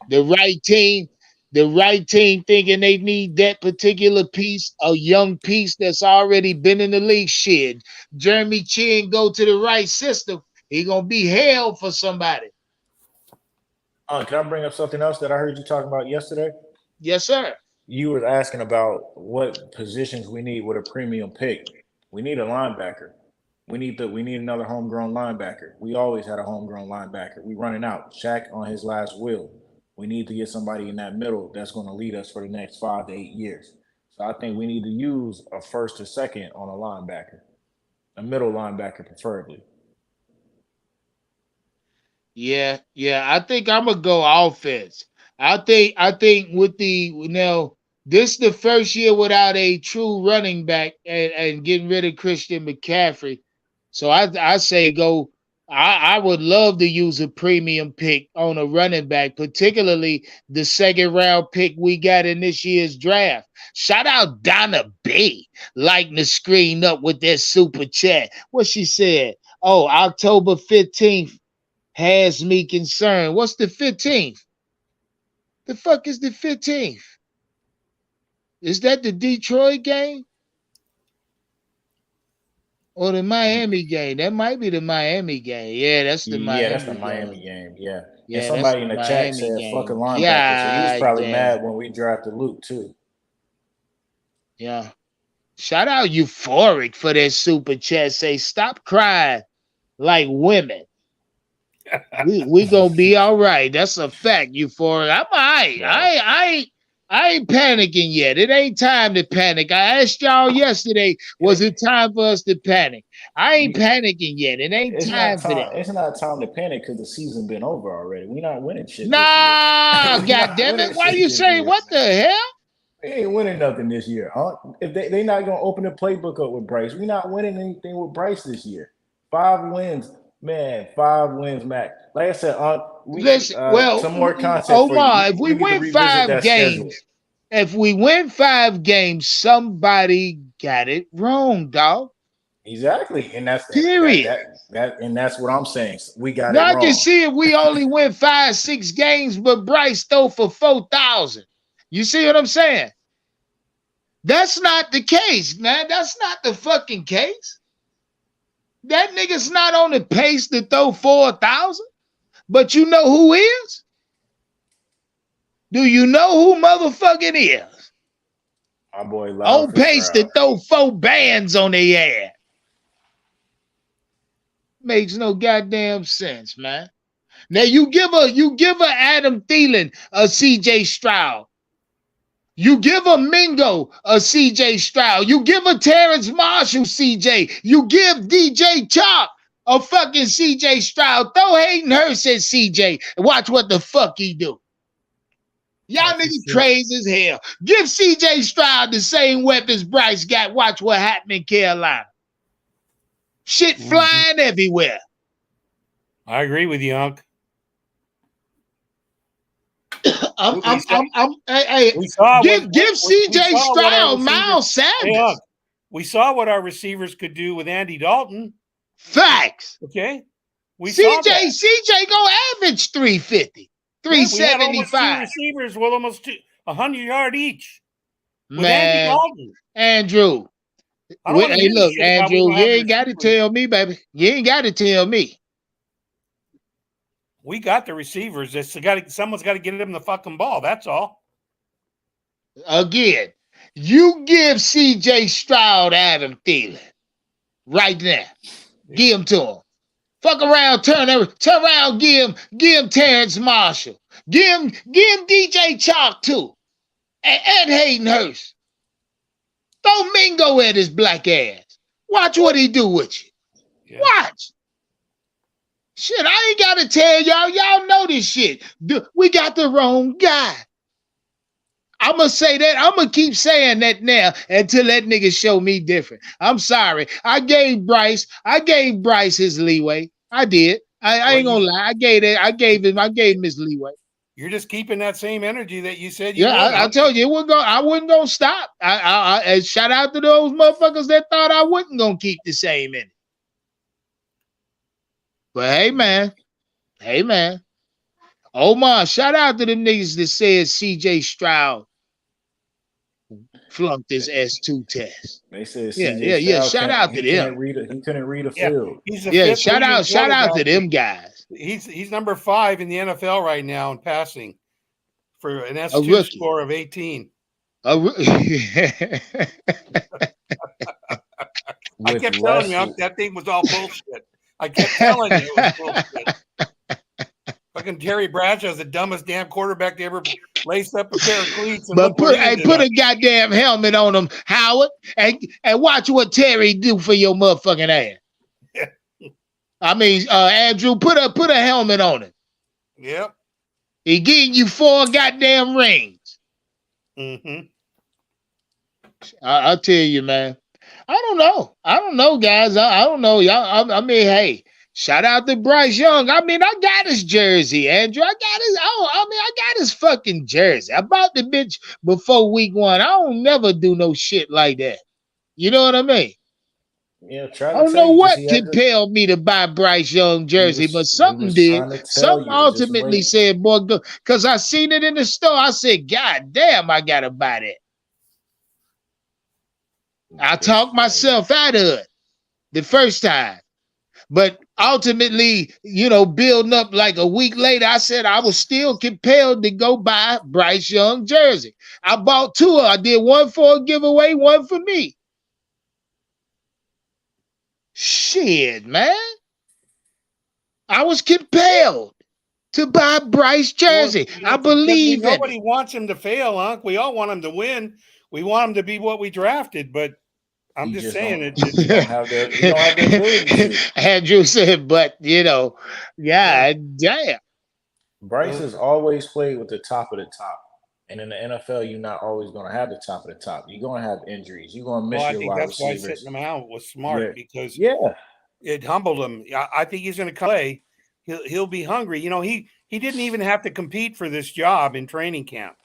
The right team, the right team thinking they need that particular piece, a young piece that's already been in the league. Shit. Jeremy Chin go to the right system. He gonna be hell for somebody.
Can I bring up something else that I heard you talking about yesterday?
Yes, sir.
You were asking about what positions we need with a premium pick. We need a linebacker. We need another homegrown linebacker. We always had a homegrown linebacker. We running out. Shaq on his last will. We need to get somebody in that middle that's going to lead us for the next 5 to 8 years. So I think we need to use a first or second on a linebacker, a middle linebacker preferably.
Yeah. I think I'm gonna go offense. I think with this the first year without a true running back and getting rid of Christian McCaffrey. So I say go I would love to use a premium pick on a running back, particularly the second round pick we got in this year's draft. Shout out Donna B, lighting the screen up with that super chat. What she said? Oh, October 15th has me concerned. What's the 15th? The fuck is the 15th? Is that the Detroit game? Or the Miami game? That might be the Miami game. Yeah, that's the
Yeah, that's the
Miami game.
Miami game. Yeah. And
Yeah, that's
somebody
the
in the chat
Miami
said fucking
game.
linebacker. So he was
God
probably
damn.
mad when we drafted Luke too.
Yeah. Shout out Euphoric for that super chat. Say, stop crying like women. We gonna be all right. That's a fact, Euphoric. I'm all right.
Right.
I ain't panicking yet. It ain't time to panic. I asked y'all yesterday, was it time for us to panic? I ain't panicking yet. It ain't
It's
time
not
for
time.
that.
It's not time to panic because the season been over already. We not winning shit this
Nah,
year. We
God
not
damn it.
winning
Why
shit
you
this
say
year.
what the hell?
They ain't winning nothing this year. If they not gonna open the playbook up with Bryce, we not winning anything with Bryce this year. 5 wins, man. 5 wins, Mac. Like I said,
Listen, well,
some more content for you.
Omar, if we
We need to
win
revisit
5
that schedule.
games, if we win 5 games, somebody got it wrong, dog.
Exactly, and
Period.
and that's what I'm saying. We got
Now
it
I can
wrong.
see if we only win 5, 6 games, but Bryce stole for 4,000. You see what I'm saying? That's not the case, man. That's not the fucking case. That nigga's not on the pace to throw 4,000. But you know who is? Do you know who motherfucking is?
My boy
On
Loud
pace to
Fitzgerald.
throw 4 bands on their ass. Makes no goddamn sense, man. Now you give a Adam Thielen a CJ Stroud. You give a Mingo a CJ Stroud. You give a Terrence Marshall CJ. You give DJ Chalk a fucking CJ Stroud. Throw Hayden Hurst at CJ and watch what the fuck he do. Y'all niggas crazy as hell. Give CJ Stroud the same weapons Bryce got. Watch what happened in Carolina. Shit flying everywhere.
I agree with you, Unc.
Hey, give CJ Stroud Miles Sanders.
We saw what our receivers could do with Andy Dalton.
Facts.
Okay.
CJ gonna average 350, 375.
We had almost 2 receivers with almost 100 yards each. With
Man,
Andy Dalton.
Andrew. Hey, look, Andrew, you ain't got to tell me, baby. You ain't got to tell me.
We got the receivers. Someone's got to get them the fucking ball. That's all.
Again, you give CJ Stroud Adam Thielen right now. Give him to him. Fuck around, turn around, give him Terrence Marshall. Give him DJ Chalk too. And Hayden Hurst. Throw Mingo at his black ass. Watch what he do with you. Yeah. Watch. Shit, I ain't got to tell y'all. Y'all know this shit. We got the wrong guy. I'm going to say that. I'm going to keep saying that now until that nigga show me different. I'm sorry. I gave Bryce his leeway. I did. I ain't going to lie. I gave him his leeway.
You're just keeping that same energy that you said you would.
I told you I wasn't going to stop. I shout out to those motherfuckers that thought I wasn't going to keep the same energy. But hey, man. Omar, shout out to them niggas that said CJ Stroud flunked his S2 test.
They said CJ Stroud
shout out to them.
He couldn't read a field.
He's the
shout out to them guys.
He's number 5 in the NFL right now in passing for an S2 score of 18. I kept telling you that thing was all bullshit. I kept telling you it was bullshit. Fucking Terry Bradshaw's the dumbest damn quarterback to ever lace up a pair of cleats.
But put a goddamn helmet on him, Howard, and watch what Terry do for your motherfucking ass. I mean, Andrew, put a helmet on him.
Yep.
He getting you 4 goddamn rings.
Mm-hmm.
I'll tell you, man. I don't know, guys. I don't know, y'all. I mean, hey, Shout out to Bryce Young. I mean, I got his jersey, Andrew. I got his fucking jersey. I bought the bitch before week 1. I don't never do no shit like that. You know what I mean?
Yeah,
I
trying to
don't
tell
know
you, just
what
he had to.
compelled me to buy Bryce Young jersey, but
He
something
was
did.
trying to tell
Something
you. Just
ultimately
wait.
said, boy, go. Because I seen it in the store. I said, God damn, I got to buy that. I talked myself out of it the first time. But ultimately, building up like a week later, I said I was still compelled to go buy Bryce Young jersey. I bought 2. I did one for a giveaway, one for me. Shit, man. I was compelled to buy Bryce jersey. I believe in
nobody
it.
wants him to fail, Unc. We all want him to win. We want him to be what we drafted, but I'm just saying it.
He don't have the ability to.
Andrew said, but yeah, damn.
Bryce has always played with the top of the top. And in the NFL, you're not always going to have the top of the top. You're going to have injuries. You're going to miss
Well, I
your
think
wide
that's why
receivers.
sitting him out was smart because
Yeah.
it humbled him. I think he's going to play. He'll be hungry. He didn't even have to compete for this job in training camp.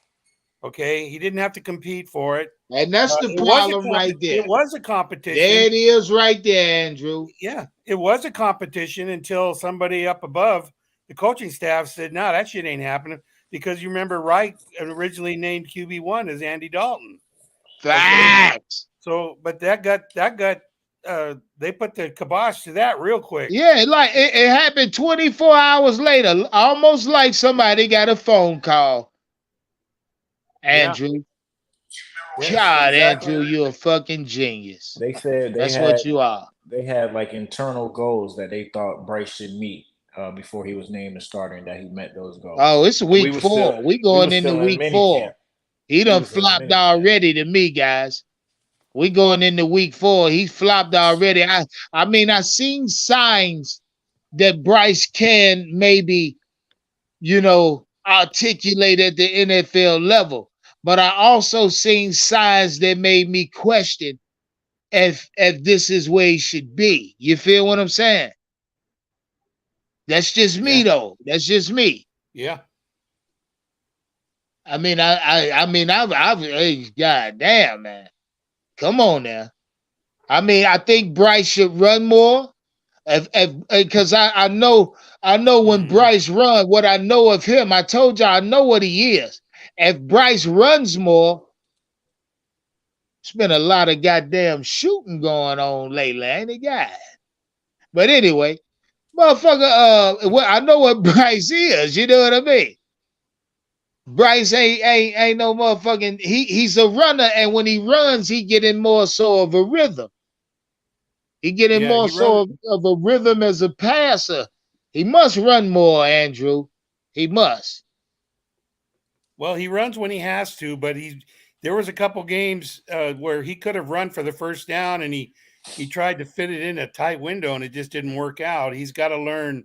Okay, he didn't have to compete for it.
And that's the problem right there.
It was a competition.
There it is right there, Andrew.
Yeah, it was a competition until somebody up above the coaching staff said, no, that shit ain't happening. Because you remember Wright originally named QB1 as Andy Dalton.
Facts.
Okay? So, but that got they put the kibosh to that real quick.
Yeah, like it happened 24 hours later, almost like somebody got a phone call. Andrew.
Yeah.
God,
Exactly.
Andrew, you're a fucking genius.
They said
that's what you are.
They had like internal goals that they thought Bryce should meet before he was named the starter, and that he met those goals.
Oh, it's week 4. We going into week 4. He done flopped already to me, guys. We going into week 4. He flopped already. I mean, I seen signs that Bryce can maybe, articulate at the NFL level. But I also seen signs that made me question if this is where he should be. You feel what I'm saying? That's just me, though. That's just me.
Yeah.
I mean, I've hey, God damn, man. Come on now. I mean, I think Bryce should run more. Because I know when Bryce run, what I know of him, I told you I know what he is. If Bryce runs more, it's been a lot of goddamn shooting going on lately, ain't it, guys? But anyway, motherfucker, well, I know what Bryce is. You know what I mean? Bryce ain't no motherfucking. He's a runner, and when he runs, he getting more so of a rhythm. He getting more so of a rhythm as a passer. He must run more, Andrew. He must.
Well, he runs when he has to, but there was a couple games where he could have run for the first down, and he tried to fit it in a tight window, and it just didn't work out. He's got to learn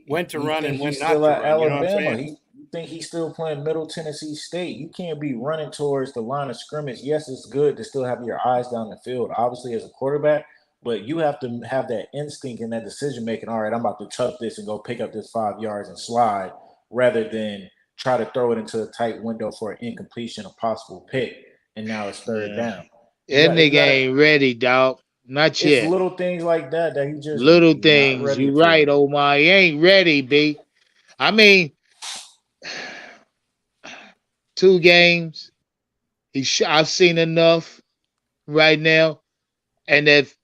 when to run and when not to run.
Alabama.
You know what I'm saying?
You think he's still playing Middle Tennessee State? You can't be running towards the line of scrimmage. Yes, it's good to still have your eyes down the field, obviously, as a quarterback, but you have to have that instinct and that decision making. All right, I'm about to tuck this and go pick up this 5 yards and slide, rather than try to throw it into a tight window for an incompletion, a possible pick, and now it's third down.
That nigga ain't ready, dog. Not yet.
It's little things like that he just
little things. You right, Omar. He ain't ready, B. I mean, 2 games. I've seen enough right now. And if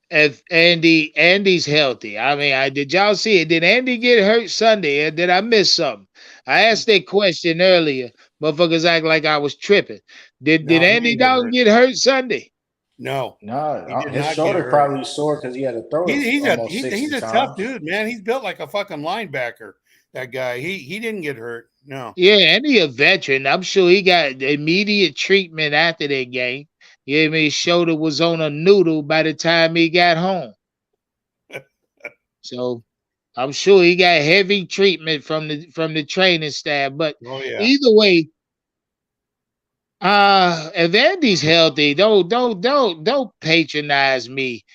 Andy's healthy, I mean, did y'all see it? Did Andy get hurt Sunday? Or did I miss something? I asked that question earlier. Motherfuckers act like I was tripping. Did Andy Dalton get hurt Sunday?
No,
his shoulder probably sore because he had to throw it.
He's a tough dude, man. He's built like a fucking linebacker. That guy, he didn't get hurt. No.
Yeah, and he a veteran. I'm sure he got immediate treatment after that game. You know what I mean? His shoulder was on a noodle by the time he got home. So I'm sure he got heavy treatment from the training staff. But either way, if Andy's healthy, don't patronize me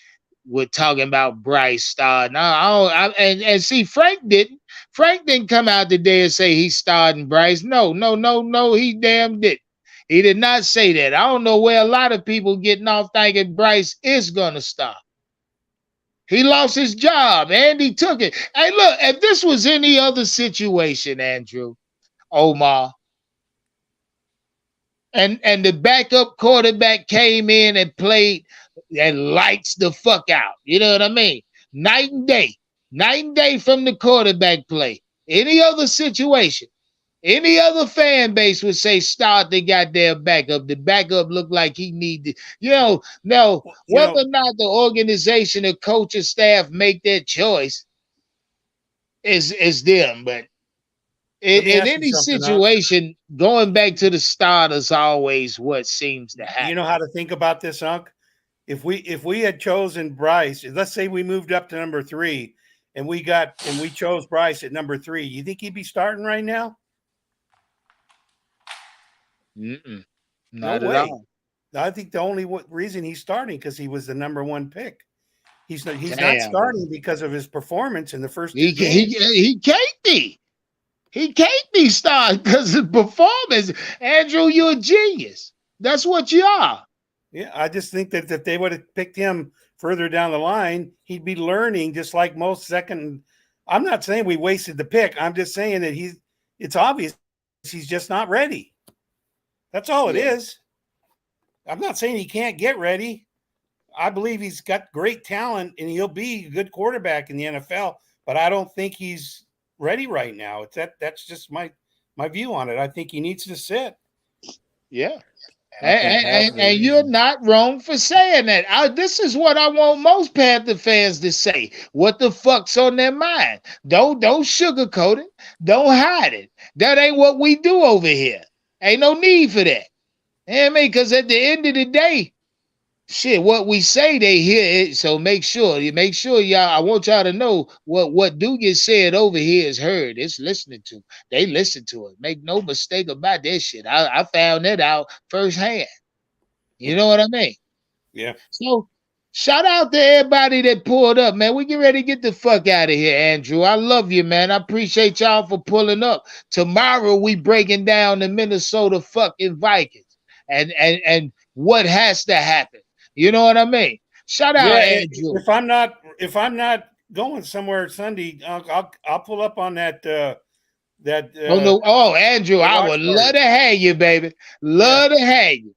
with talking about Bryce starting. And see, Frank didn't come out today and say he's starting Bryce. No, he damn didn't. He did not say that. I don't know where a lot of people getting off thinking Bryce is gonna start. He lost his job. Andy took it. Hey, look, if this was any other situation, Andrew, Omar, and the backup quarterback came in and played and lights the fuck out. You know what I mean? Night and day from the quarterback play. Any other situation, any other fan base would say start the goddamn backup. The backup looked like he needed, now whether or not the organization, the coaching staff make that choice is them. But in any situation, going back to the start is always what seems to happen.
You know how to think about this, Unc? If we had chosen Bryce, let's say we moved up to number 3 and we chose Bryce at number 3, you think he'd be starting right now?
Not at all.
I think the only reason he's starting because he was the number 1 pick. He's not starting because of his performance in the first 2 games.
He can't be. He can't be starting because of performance. Andrew, you're a genius. That's what you are.
Yeah, I just think that if they would have picked him further down the line, he'd be learning just like most second. I'm not saying we wasted the pick. I'm just saying that it's obvious he's just not ready. That's all it is. I'm not saying he can't get ready. I believe he's got great talent and he'll be a good quarterback in the NFL, but I don't think he's ready right now. That's just my view on it. I think he needs to sit.
Yeah. And you're not wrong for saying that. This is what I want most Panther fans to say. What the fuck's on their mind? Don't sugarcoat it. Don't hide it. That ain't what we do over here. Ain't no need for that. You know what I mean? Because at the end of the day, shit, what we say, they hear it. So make sure y'all, I want y'all to know what do get said over here is heard. It's listening to. They listen to it. Make no mistake about that shit. I found that out firsthand. You know what I mean?
Yeah.
So shout out to everybody that pulled up, man. We get ready to get the fuck out of here, Andrew. I love you, man. I appreciate y'all for pulling up. Tomorrow we breaking down the Minnesota fucking Vikings and what has to happen. You know what I mean? Shout out, Andrew.
If I'm not going somewhere Sunday, I'll pull up on that.
Andrew, I would love to have you, baby. Love to have you.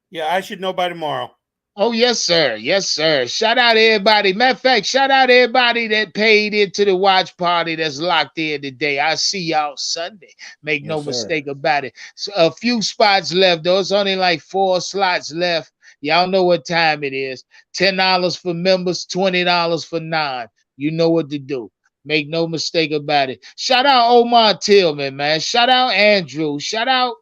Yeah, I should know by tomorrow.
Oh, yes, sir. Yes, sir. Shout out to everybody. Matter of fact, shout out to everybody that paid into the watch party that's locked in today. I see y'all Sunday. Make no mistake about it. So a few spots left. There's only like 4 slots left. Y'all know what time it is. $10 for members, $20 for non. You know what to do. Make no mistake about it. Shout out Omar Tillman, man. Shout out Andrew. Shout out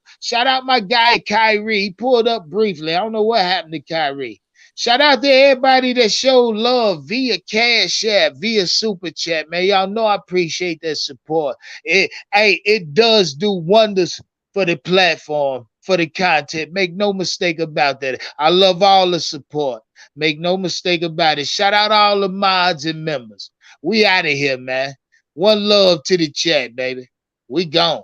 my guy Kyrie. He pulled up briefly. I don't know what happened to Kyrie. Shout out to everybody that showed love via Cash App, via Super Chat, man. Y'all know I appreciate that support. It does do wonders for the platform, for the content. Make no mistake about that. I love all the support. Make no mistake about it. Shout out all the mods and members. We out of here, man. One love to the chat, baby. We gone.